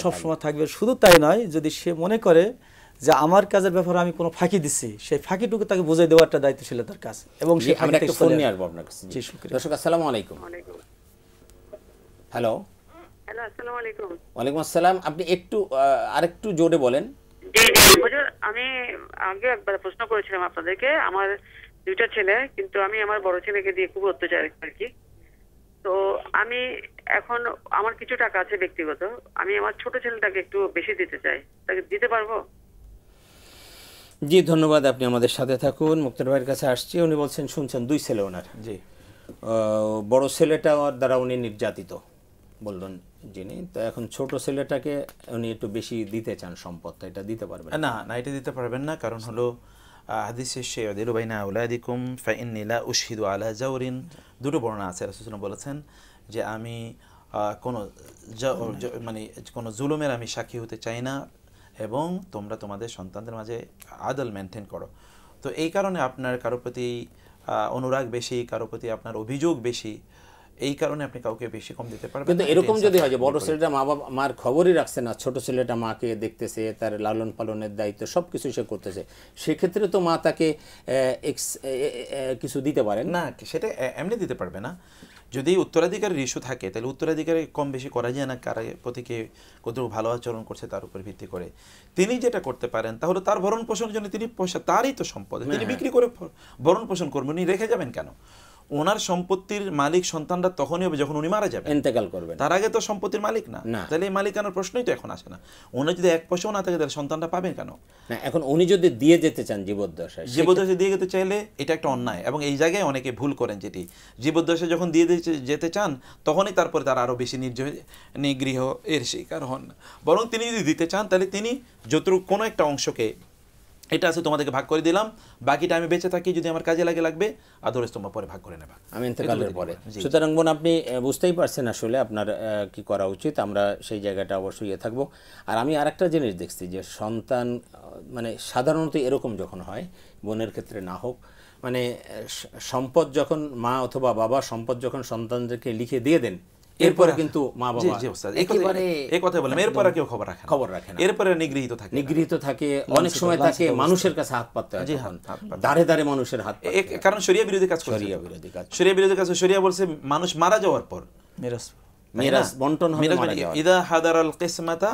সবসময় থাকবে। শুধু তাই নয়, যদি সে মনে করে যে আমার কাজের ব্যাপারে আমি কোনো ফাঁকি দিচ্ছি, সেই ফাঁকিটুকু তাকে বুঝিয়ে দেওয়া একটা দায়িত্বশীলতার কাজ। এবং আমরা একটা ফোন নিয়ে আসবো আপনার কাছে। দর্শক আসসালামু আলাইকুম। হ্যালো, আসসালামু আলাইকুম। ওয়ালাইকুম আসসালাম। আপনি একটু আরেকটু জোরে বলেন। জি জি হুজুর, আমি আগে একবার প্রশ্ন করেছিলাম আপনাদেরকে। আমার 2টা ছেলে, কিন্তু আমি আমার বড় ছেলেকে দিয়ে খুব অত্যাচার আর কি। তো আমি এখন আমার কিছু টাকা আছে ব্যক্তিগত, আমি আমার ছোট ছেলেটাকে একটু বেশি দিতে চাই, তাকে দিতে পারবো? জি ধন্যবাদ, আপনি আমাদের সাথে থাকুন। মুক্তার ভাইয়ের কাছে আসছি। উনি বলছেন, শুনছেন 2 ছেলে ওনার। জি, বড় ছেলেটা দ্বারা উনি নির্যাতিত বললেন যিনি, তো এখন ছোট ছেলেটাকে উনি একটু বেশি দিতে চান সম্পদটা, এটা দিতে পারবেন? না না, এটা দিতে পারবেন না। কারণ হলো হাদিসে শাইউদিলু বাইনা আওলাদিকুম ফাইন্নী লা উশহিদু আলা জাওরিন, 2টো বর্ণনা আছে। রাসূলুল্লাহ বলেছেন যে আমি কোনো জুলুমের আমি সাক্ষী হতে চাই না, এবং তোমরা তোমাদের সন্তানদের মাঝে আদল মেনটেন করো। তো এই কারণে আপনার কারো প্রতি অনুরাগ বেশি, কারো প্রতি আপনার অভিযোগ বেশি, এই কারণে আপনি কাউকে বেশি কম দিতে পারবেন। কিন্তু এরকম যদি হয় যে বড় ছেলেটা মার খবরই রাখছে না, ছোট ছেলেটা মাকে দেখতেছে, তার লালন পালনের দায়িত্ব সবকিছু সে করতেছে, সেক্ষেত্রে তো মা তাকে কিছু দিতে পারেন না। সেটা এমনি দিতে পারবে না। যদি উত্তরাধিকারের ইস্যু থাকে, তাহলে উত্তরাধিকারে কম বেশি করা যায় না, কার প্রতি কে কতটুকু ভালো আচরণ করছে তার উপর ভিত্তি করে। তিনি যেটা করতে পারেন তা হলো তার ভরণ পোষণের জন্য তিনি পয়সা, তারই তো সম্পদ, তিনি বিক্রি করে ভরণ পোষণ করবেন। উনি রেখে যাবেন কেন? ওনার সম্পত্তির মালিক সন্তানরা তখনই হবে যখন উনি মারা যাবেন, ইন্তেকাল করবেন। তার আগে তো সম্পত্তির মালিক না, তাহলে এই মালিকানার প্রশ্নই তো এখন আসে না। ওনার যদি 1 পয়সাও না থাকে তাহলে সন্তানটা পাবেন কেন? না, এখন উনি যদি দিয়ে যেতে চান জীবদ্দশায় দিয়ে যেতে চাইলে এটা একটা অন্যায়, এবং এই জায়গায় অনেকে ভুল করেন, যেটি জীবদ্দশায় যখন দিয়ে যেতে চান তখনই তারপরে তারা আরও বেশি নিগৃহ এর শিকার হন। বরং তিনি যদি দিতে চান তাহলে তিনি যতটুকু কোনো একটা অংশকে, এটা আছে তোমাদেরকে ভাগ করে দিলাম, বাকিটা আমি বেঁচে থাকি, যদি আমার কাজে লাগবে আদরেস তোমরা পরে ভাগ করে নেবা, আমি ইন্তেকালের পরে। সুতরাং বোন, আপনি বুঝতেই পারছেন আসলে আপনার কি করা উচিত। আমরা সেই জায়গাটা অবশ্যই থাকবো। আর আমি আরেকটা জিনিস দেখছি যে সন্তান মানে সাধারণত এরকম যখন হয়, বোনের ক্ষেত্রে না হোক, মানে সম্পদ যখন মা অথবা বাবা সম্পদ যখন সন্তানদেরকে লিখে দিয়ে দেন, এরপরে কিন্তু মা বাবা একেবারে এই কথা বললাম, এরপরে কেউ খবর রাখে না, এরপরে নিগৃহীত থাকে, অনেক সময় তাকে মানুষের কাছে হাত পাততে হয়, দাঁড়ে দাঁড়ে মানুষের হাত, কারণ শরিয়া বিরোধী কাজ। শরিয়া বিরোধী কাজ। শরিয়া বলছে মানুষ মারা যাওয়ার পর মিরাস বন্টন হবে, ইদা হাদারাল কিসমাতা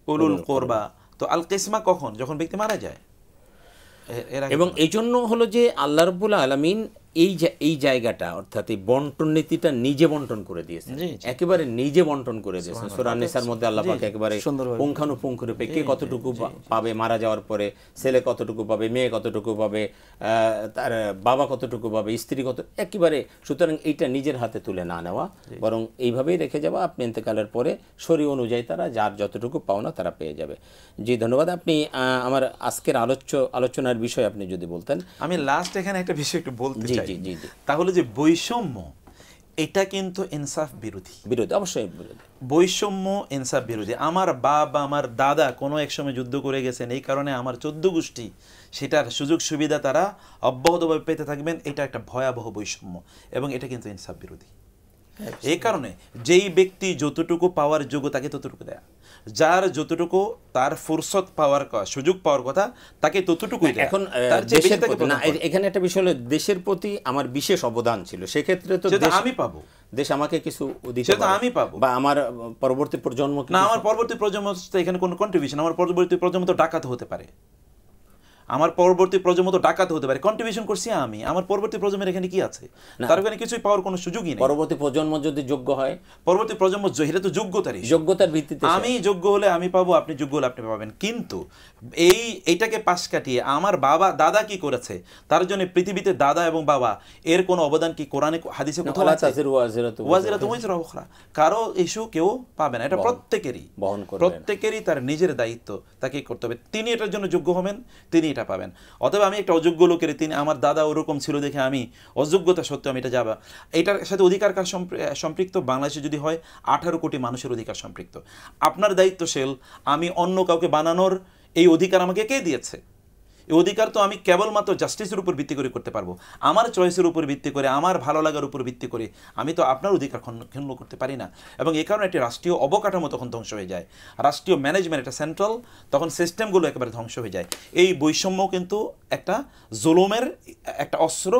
উলুল কুরবা। তো আল কিসমা কখন? যখন ব্যক্তি মারা যায়। এবং এই জন্য হলো যে আল্লাহ রাব্বুল আলামিন এই জায়গাটা, অর্থাৎ এই বন্টন নীতিটা নিজে বন্টন করে দিয়েছেন, একেবারে নিজে বন্টন করে দিয়েছেন। সূরা নিসার মধ্যে আল্লাহ পাক একেবারে পুঙ্খানুপুঙ্খরূপে কে কতটুকু পাবে মারা যাওয়ার পরে, ছেলে কতটুকু পাবে, মেয়ে কতটুকু পাবে, তার বাবা কতটুকু পাবে, স্ত্রী কত, একেবারে। সুতরাং এইটা নিজের হাতে তুলে না নেওয়া, বরং এইভাবেই রেখে যাওয়া। আপনি ইন্তেকালের পরে শরী অনুযায়ী তারা যার যতটুকু পাওনা তারা পেয়ে যাবে। জি ধন্যবাদ। আপনি আমার আজকের আলোচনার বিষয় আপনি যদি বলতেন। আমি লাস্ট এখানে একটা বিষয় একটু বলতে চাই, তাহলে যে বৈষম্য, এটা কিন্তু ইনসাফ বিরোধী, বিরোধী, অবশ্যই বিরোধী। বৈষম্য ইনসাফ বিরোধী। আমার বাবা আমার দাদা কোনো এক সময় যুদ্ধ করে গেছেন, এই কারণে আমার 14 গোষ্ঠী সেটার সুযোগ সুবিধা তারা অব্যাহতভাবে পেতে থাকবেন, এটা একটা ভয়াবহ বৈষম্য এবং এটা কিন্তু ইনসাফ বিরোধী। এই কারণে যেই ব্যক্তি যতটুকু পাওয়ার যোগ্য তাকে ততটুকু দেয়া, যার যতটুকু তার ফুরসত পাওয়ার সুযোগ পাওয়ার কথা তাকে ততটুকুই দেয়া। এখন তার চেয়ে বেশি দেশের তাকে প্রতি না, প্রদান করা। এখানে একটা বিষয় হলো দেশের প্রতি আমার বিশেষ অবদান ছিল, সেক্ষেত্রে তো সেটা দেশ- আমি পাবো, দেশ আমাকে কিছু দিতে সেটা পারে, আমি পাবো। বা আমার পরবর্তী প্রজন্ম না, আমার পরবর্তী প্রজন্ম তো এখানে কোনো কন্ট্রিবিউশন, আমার পরবর্তী প্রজন্ম তো ডাকাত হতে পারে, আমার পরবর্তী প্রজন্ম তো ডাকাত হতে পারে, কন্ট্রিবিউশন করছি আমি, আমার পরবর্তী প্রজন্মের এখানে কি আছে? তার ওখানে কিছুই পাওয়ার কোনো সুযোগই নেই। পরবর্তী প্রজন্ম যদি যোগ্য হয়, পরবর্তী প্রজন্ম এটা তো যোগ্যতার issue। যোগ্যতার ভিত্তিতে আমি যোগ্য হলে আমি পাবো, আপনি যোগ্য হলে আপনি পাবেন, কিন্তু এইটাকে পাশ কাটিয়ে আমার বাবা দাদা কি করেছে তার জন্য পৃথিবীতে দাদা এবং বাবা এর কোনো অবদান কি কোরআনে হাদিসে কোথাও আছে? ওয়াজিরাতু ওয়াজরা উখরা, কারো ইস্যু কেউ পাবে না, এটা প্রত্যেকেরই বহন করবে, প্রত্যেকেরই তার নিজের দায়িত্ব, তাকে করতে হবে। তিনি এটার জন্য যোগ্য হবেন, তিনি এটা পাবেন। অতএব আমি একটা অযোগ্য লোকের, তিনি আমার দাদা ওরকম ছিল দেখে আমি অযোগ্যতা সত্ত্বেও আমি এটা যাবা, এটার সাথে অধিকার কার সম্পৃক্ত? বাংলাদেশে যদি হয় 18 কোটি মানুষের অধিকার সম্পৃক্ত। আপনার দায়িত্বশীল, আমি অন্য কাউকে বানানোর এই অধিকার আমাকে কে দিয়েছে? এই অধিকার তো আমি কেবলমাত্র জাস্টিসের উপর ভিত্তি করে করতে পারবো, আমার চয়েসের উপর ভিত্তি করে, আমার ভালো লাগার উপর ভিত্তি করে আমি তো আপনার অধিকার ক্ষুণ্ণ করতে পারি না। এবং এই কারণে একটি রাষ্ট্রীয় অবকাঠামো তখন ধ্বংস হয়ে যায়, রাষ্ট্রীয় ম্যানেজমেন্ট, একটা সেন্ট্রাল, তখন সিস্টেমগুলো একেবারে ধ্বংস হয়ে যায়। এই বৈষম্য কিন্তু একটা জুলুমের একটা অস্ত্র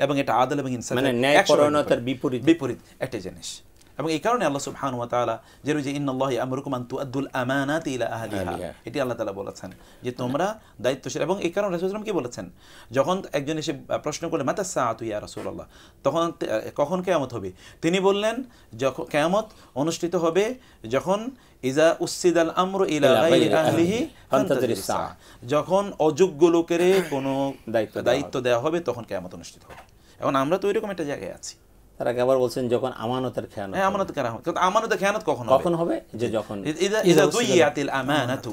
এবং এটা আদল এবং ইনসাফের মানে ন্যায়পরায়ণতার বিপরীত একটা জিনিস। এবং এই কারণে আল্লাহ সুবহানাহু ওয়া তাআলা যে ইন্নাল্লাহা ইয়ামুরুকুম আন তুআদ্দুল আমানাতি ইলা আহলিহা, এটি আল্লাহ তাআলা বলেছেন যে তোমরা দায়িত্বশীল। এবং এই কারণে রাসূল সাল্লাল্লাহু আলাইহি ওয়াসাল্লাম কি বলেছেন, যখন একজন এসে প্রশ্ন করলেন মাতা সাআতু ইয়া রাসূলুল্লাহ, তখন কখন কিয়ামত হবে? তিনি বললেন যখন কিয়ামত অনুষ্ঠিত হবে যখন ইজা উসসিদাল আমরু ইলা গায়রি আহলিহি ফান্তাজিরিস সাআ, যখন অযোগ্য লোকের কোনো দায়িত্ব দেওয়া হবে তখন কিয়ামত অনুষ্ঠিত হবে। এখন আমরা তো এরকম একটা জায়গায় আছি। তারা আবার বলছেন যখন আমানতের খেয়ানত, আমানতের খেয়ানত কখন হবে? যে যখন ইযা দুইয়াতিল আমানাতু,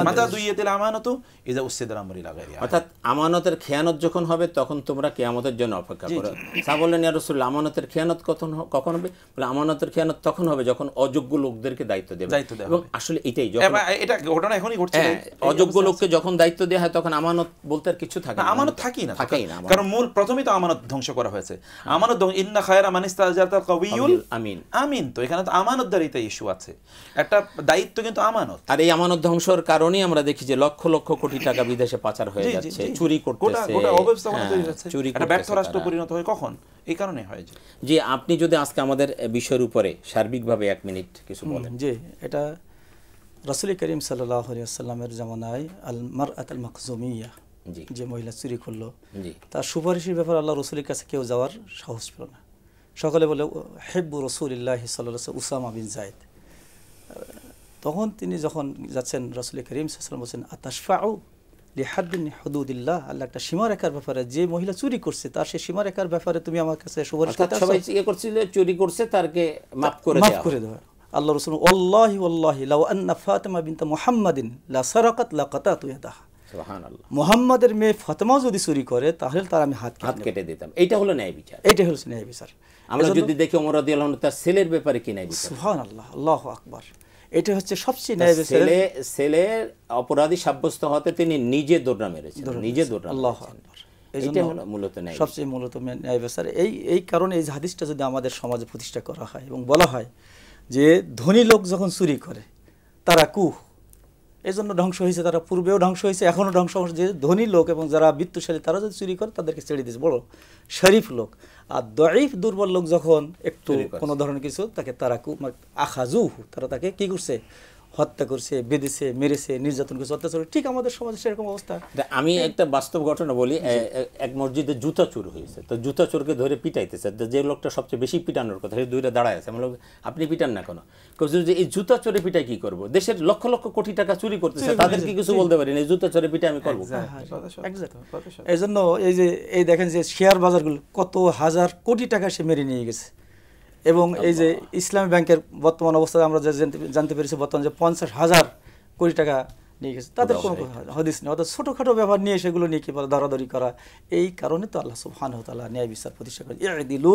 মাতা দুইয়াতিল আমানাতু ইযা উসসিদাল আমরু ইলা গায়রি, অর্থাৎ আমানতের খেয়ানত যখন হবে তখন তোমরা কিয়ামতের জন্য অপেক্ষা করো। সাহাবা বললেন ইয়া রাসূলুল্লাহ, আমানতের খেয়ানত কখন হবে? বলে আমানতের খেয়ানত তখন হবে যখন অযোগ্য লোকদেরকে দায়িত্ব দেবে। এবং আসলে এটাই, এটা ঘটনা এখনই ঘটছে, অযোগ্য লোককে যখন দায়িত্ব দেওয়া হয় তখন আমানত বলতে আর কিছু থাকে না, আমানত থাকেই না, কারণ মূল প্রথমেই তো আমানত ধ্বংস করা হয়েছে। আমানত ইন্না খায়রা মান ইস্তাজারতাল কাওয়িয়ুল আমিন, তো এখানে তো আমানতদারিতা ইস্যু আছে, একটা দায়িত্ব কিন্তু আমানত। আর এই আমানত ধ্বংসের কারণেই আমরা দেখি যে লক্ষ লক্ষ কোটি টাকা বিদেশে পাচার হয়ে যাচ্ছে, চুরি করতেছে, গোটা অব্যবস্থা হচ্ছে, একটা ব্যর্থ রাষ্ট্র পরিণত হয় কখন? এই কারণে হয়। যে আপনি যদি আজকে আমাদের বিষয়ের উপরে সার্বিকভাবে 1 মিনিট কিছু বলেন। জি, এটা রাসূল করিম সাল্লাল্লাহু আলাইহি ওয়াসাল্লামের জামানায় আল মারআতুল মাখজুমিয়া, যে মহিলা চুরি করলো, তার সুপারিশের ব্যাপারে আল্লাহ রাসূলের কাছে কেউ যাওয়ার সাহস পেল না। সকলে বলে হিব্বু রাসূলিল্লাহি সাল্লাল্লাহু আলাইহি ওয়াসাল্লাম উসামা বিন যায়েদ। তখন তিনি যখন যাচ্ছেন রাসূল করিম সাল্লাল্লাহু আলাইহি ওয়াসাল্লাম বলেন আতাশফাউ লিহাদ্দিন হুদুদিল্লাহ, আল্লাহ একটা সীমারেখার ব্যাপারে, যে মহিলা চুরি করছে তার সেই সীমারেখার ব্যাপারে তুমি আমার কাছে সুপারিশ করতে আসছো? সবাই করছিল চুরি করছে, তারকে মাফ করে দেওয়া। আল্লাহ রাসূল ওয়াল্লাহি ওয়াল্লাহি লাউ আন্না ফাতিমা বিনত মুহাম্মাদিন লা সারাকাত লাকাতাতু ইয়াদাহা, সুবহানাল্লাহ, মুহাম্মাদের মেয়ে ফাতিমা যদি চুরি করে তাহলে তার আমি হাত কেটে দিতাম। এইটা হলো ন্যায় বিচার, এইটা হলো ন্যায় বিচার। আমরা যদি দেখি ওমর রাদিয়াল্লাহু আনহু তার ছেলের ব্যাপারে কি ন্যায় বিচার, সুবহানাল্লাহ, আল্লাহু আকবার, এটা হচ্ছে সবচেয়ে ন্যায় বিচার। ছেলের অপরাধী সাব্যস্ত হতে তিনি নিজে দৌড়া মেরেছেন, নিজে দৌড়া। আল্লাহু আকবার, এইটা হলো মূলত ন্যায়, সবচেয়ে মূলত ন্যায় বিচার। এই কারণে এই হাদিসটা যদি আমাদের সমাজে প্রতিষ্ঠা করা হয় এবং বলা হয় যে ধনী লোক যখন চুরি করে তারা এই জন্য ধ্বংস হয়েছে, তারা পূর্বেও ধ্বংস হয়েছে, এখনও ধ্বংস হচ্ছে। যে ধনী লোক এবং যারা বিত্তশালী তারা যদি চুরি করে তাদেরকে ছেড়ে দিয়েছে বড় শরীফ লোক, আর দঈফ দুর্বল লোক যখন একটু কোনো ধরনের কিছু তাকে তারা আখাজুহু, তারা তাকে কি করছে, হত্যা করছে, বেঁধেছে, মেরেছে, নির্যাতন করছে, অত্যাচার। ঠিক আমাদের সমাজে সেরকম অবস্থা। আমি একটা বাস্তব ঘটনা বলি। এক মসজিদে জুতা চুর হয়েছে, তো জুতা চোরকে ধরে পিটাইতেছে, যে লোকটা সবচেয়ে বেশি পিটানোর কথা সে দুইটা দাঁড়ায় আছে। আমরা আপনি পিটান না কেন? যে এই জুতা চোরে পিটাই কি করবো? দেশের লক্ষ লক্ষ কোটি টাকা চুরি করতেছে, তাদেরকে কিছু বলতে পারি না, এই জুতা চোরে পিটাই আমি করবো। এই জন্য এই দেখেন যে শেয়ার বাজারগুলো কত হাজার কোটি টাকা সে মেরে নিয়ে গেছে। এবং এই যে ইসলামী ব্যাংকের বর্তমান অবস্থায় আমরা জানতে পেরেছি বর্তমানে যে 50,000 কোটি টাকা নিয়ে গেছে, তাদের কোনো হদিস নেই। অর্থাৎ ছোটোখাটো ব্যাপার নিয়ে সেগুলো নিয়ে কি বলে দরাদরি করা। এই কারণে তো আল্লাহ সুবহানাহু ওয়া তাআলা ন্যায় বিচার প্রতিষ্ঠা করে ইদিলু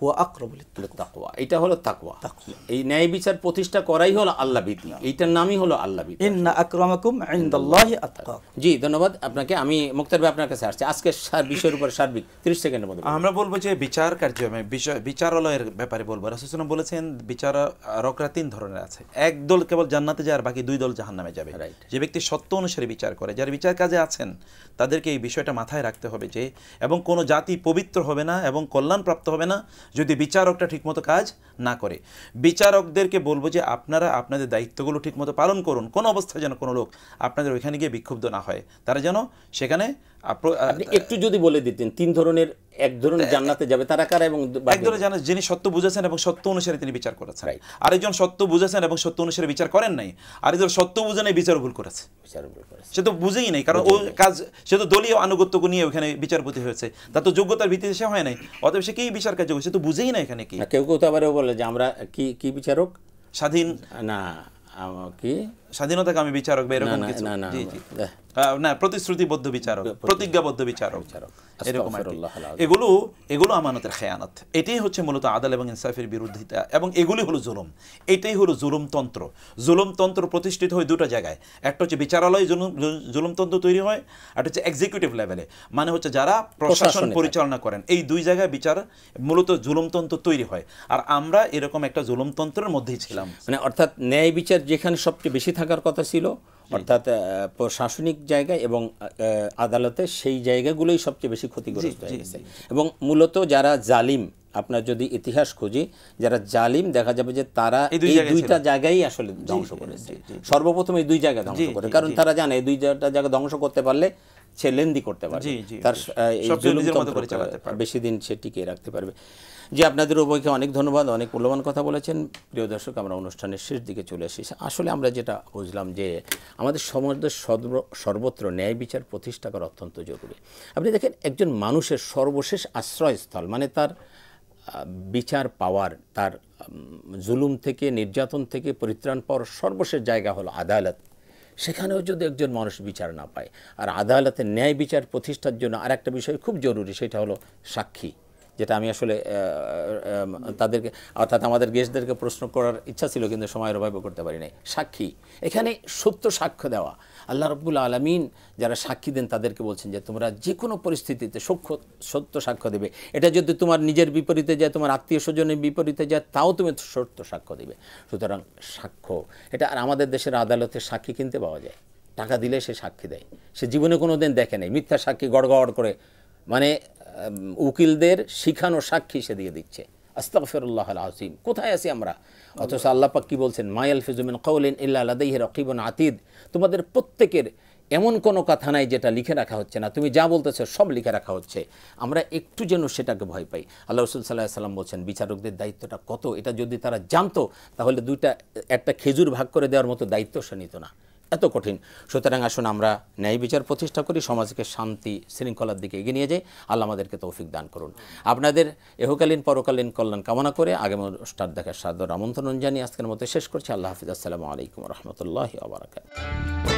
হুয়া আকরাবুল তাকওয়া, এটা হলো তাকওয়া। তাকওয়া। এই ন্যায় বিচার প্রতিষ্ঠা করাই হলো আল্লাহ ভীতি, এইটার নামই হলো আল্লাহ ভীতি। ইন্না আকরামাকুম ইনদাল্লাহি আতকাকুম। জি ধন্যবাদ আপনাকে। আমি মুক্তার ভাই আপনার কাছে আসছি আজকে বিষয়ের উপর সার্বিক 30 সেকেন্ডের মধ্যে। আমরা বলবো যে বিচার কার্য, বিচারালয়ের ব্যাপারে বলবো। রাসূল সাল্লাল্লাহু আলাইহি ওয়াসাল্লাম বলেছেন বিচারকরা 3 ধরনের আছে। এক দল কেবল জান্নাতে যায় আর বাকি 2 দল জাহান্নামে যাবে। যে ব্যক্তি সত্য অনুসারে বিচার করে, যারা বিচার কাজে আছেন তাদেরকে এই বিষয়টা মাথায় রাখতে হবে যে, এবং কোনো জাতি পবিত্র হবে না এবং কল্যাণপ্রাপ্ত হবে না যদি বিচারকটা ঠিকমতো কাজ না করে। বিচারকদেরকে বলবো যে আপনারা আপনাদের দায়িত্বগুলো ঠিকমতো পালন করুন, কোনো অবস্থায় যেন কোনো লোক আপনাদের ওইখানে গিয়ে বিক্ষুব্ধ না হয়, তারা যেন সেখানে আপনি একটু যদি বলে দিতেন 3 ধরনের। এক ধরনের জান্নাতে যাবে তারা কারা, এবং এক ধরনের জানেন যিনি সত্য বুঝেছেন এবং সত্য অনুসারে তিনি বিচার করেছেন, আরেকজন সত্য বুঝেছেন এবং সত্য অনুসারে বিচার করেন নাই, আরেকজন সত্য বুঝে নাই বিচার ভুল করেছে। সে তো বুঝেই নাই, কারণ ও কাজ, সে তো দলীয় আনুগত্যকে নিয়ে ওখানে বিচারপতি হয়েছে, তার তো যোগ্যতার ভিত্তিতে সে হয় নাই, অতএব সে কি বিচার কাজ, সে তো বুঝেই না এখানে কি। কেউ কেউ তো আবার বলে যে আমরা কি বিচারক, স্বাধীন না কি স্বাধীনতাকে আমি বিচারক বা এরকম কিছু। জি জি, না, প্রতিশ্রুতিবদ্ধ বিচারক, প্রতিজ্ঞাবদ্ধ বিচারক, এরকম এগুলো আমানতের খেয়ানত। এটাই হচ্ছে মূলত আদাল এবং ইনসাফের বিরোধিতা, এবং এগুলি হলো জুলুম। এটাই হলো জুলুমতন্ত্র। জুলুমতন্ত্র প্রতিষ্ঠিত হয় 2টা জায়গায়, একটা হচ্ছে বিচারালয় জুলুমতন্ত্র তৈরি হয়, আর হচ্ছে এক্সিকিউটিভ লেভেলে, মানে হচ্ছে যারা প্রশাসন পরিচালনা করেন, এই 2 জায়গায় বিচার মূলত জুলুমতন্ত্র তৈরি হয়। আর আমরা এরকম একটা জুলুমতন্ত্রের মধ্যেই ছিলাম, মানে অর্থাৎ ন্যায় বিচার যেখানে সবচেয়ে বেশি থাকার কথা ছিল, অর্থাৎ প্রশাসনিক জায়গায় এবং আদালতে, সেই জায়গাগুলোই সবচেয়ে বেশি ক্ষতিগ্রস্ত হয়ে গেছে। এবং মূলত যারা জালিম, আপনার যদি ইতিহাস খুঁজি, যারা জালিম দেখা যাবে যে তারা এই 2টা জায়গায় আসলে ধ্বংস করেছে। সর্বপ্রথম এই 2 জায়গা ধ্বংস করে, কারণ তারা জানে এই 2টা জায়গা ধ্বংস করতে পারলে সে লেন্দি করতে পারবে, তার বেশি দিন সে টিকিয়ে রাখতে পারবে। যে আপনাদের উভয়কে অনেক ধন্যবাদ, অনেক মূল্যবান কথা বলেছেন। প্রিয় দর্শক, আমরা অনুষ্ঠানের শেষ দিকে চলে এসেছি। আসলে আমরা যেটা বুঝলাম যে আমাদের সমাজের সর্বত্র ন্যায় বিচার প্রতিষ্ঠা করা অত্যন্ত জরুরি। আপনি দেখেন, একজন মানুষের সর্বশেষ আশ্রয়স্থল, মানে তার বিচার পাওয়ার, তার জুলুম থেকে, নির্যাতন থেকে পরিত্রাণ পাওয়ার সর্বশেষ জায়গা হলো আদালত। সেখানেও যদি একজন মানুষ বিচার না পায়, আর আদালতে ন্যায় বিচার প্রতিষ্ঠার জন্য আর একটা বিষয় খুব জরুরি, সেটা হলো সাক্ষী, যেটা আমি আসলে তাদেরকে, অর্থাৎ আমাদের গেস্টদেরকে প্রশ্ন করার ইচ্ছা ছিল কিন্তু সময়ের অভাবে করতে পারি নাই। সাক্ষী, এখানে সত্য সাক্ষ্য দেওয়া। আল্লাহ রাব্বুল আলামিন যারা সাক্ষী দেন তাদেরকে বলছেন যে তোমরা যে কোনো পরিস্থিতিতে সত্য সাক্ষ্য দেবে। এটা যদি তোমার নিজের বিপরীতে যায়, তোমার আত্মীয় স্বজনের বিপরীতে যায়, তাও তুমি সত্য সাক্ষ্য দেবে। সুতরাং সাক্ষ্য এটা, আর আমাদের দেশের আদালতে সাক্ষী কিনতে পাওয়া যায়, টাকা দিলে সে সাক্ষী দেয়। সে জীবনে কোনো দিন দেখে নেই, মিথ্যা সাক্ষী গড়গড় করে, মানে উকিলদের শিখানো সাক্ষী সে দিয়ে দিচ্ছে। আস্তাগফিরুল্লাহ আল আযীম। কোথায় আছি আমরা? অথচ আল্লাহ পাক কি বলছেন, মা ইয়ালফিযু মিন কাওলিন ইল্লা লাদাইহি রাকিবুন আতীদ। তোমাদের প্রত্যেকের এমন কোনো কথা নাই যেটা লিখে রাখা হচ্ছে না, তুমি যা বলতেছো সব লিখে রাখা হচ্ছে। আমরা একটু যেন সেটাকে ভয় পাই। আল্লাহ রাসূল সাল্লাল্লাহু আলাইহি ওয়াসাল্লাম বলছেন, বিচারকদের দায়িত্বটা কত, এটা যদি তারা জানতো তাহলে একটা খেজুর ভাগ করে দেওয়ার মতো দায়িত্ব সে নিত না, এত কঠিন। সুতরাং আসুন আমরা ন্যায় বিচার প্রতিষ্ঠা করি, সমাজকে শান্তি শৃঙ্খলার দিকে এগিয়ে নিয়ে যাই। আল্লাহ আমাদেরকে তৌফিক দান করুন। আপনাদের এহকালীন পরকালীন কল্যাণ কামনা করে আগামী অনুষ্ঠান দেখার সাদর আমন্ত্রণ জানিয়ে আজকের মতো শেষ করছি। আল্লাহ হাফিজ। আসসালামু আলাইকুম ওয়া রাহমাতুল্লাহি ওয়া বারাকাতুহু।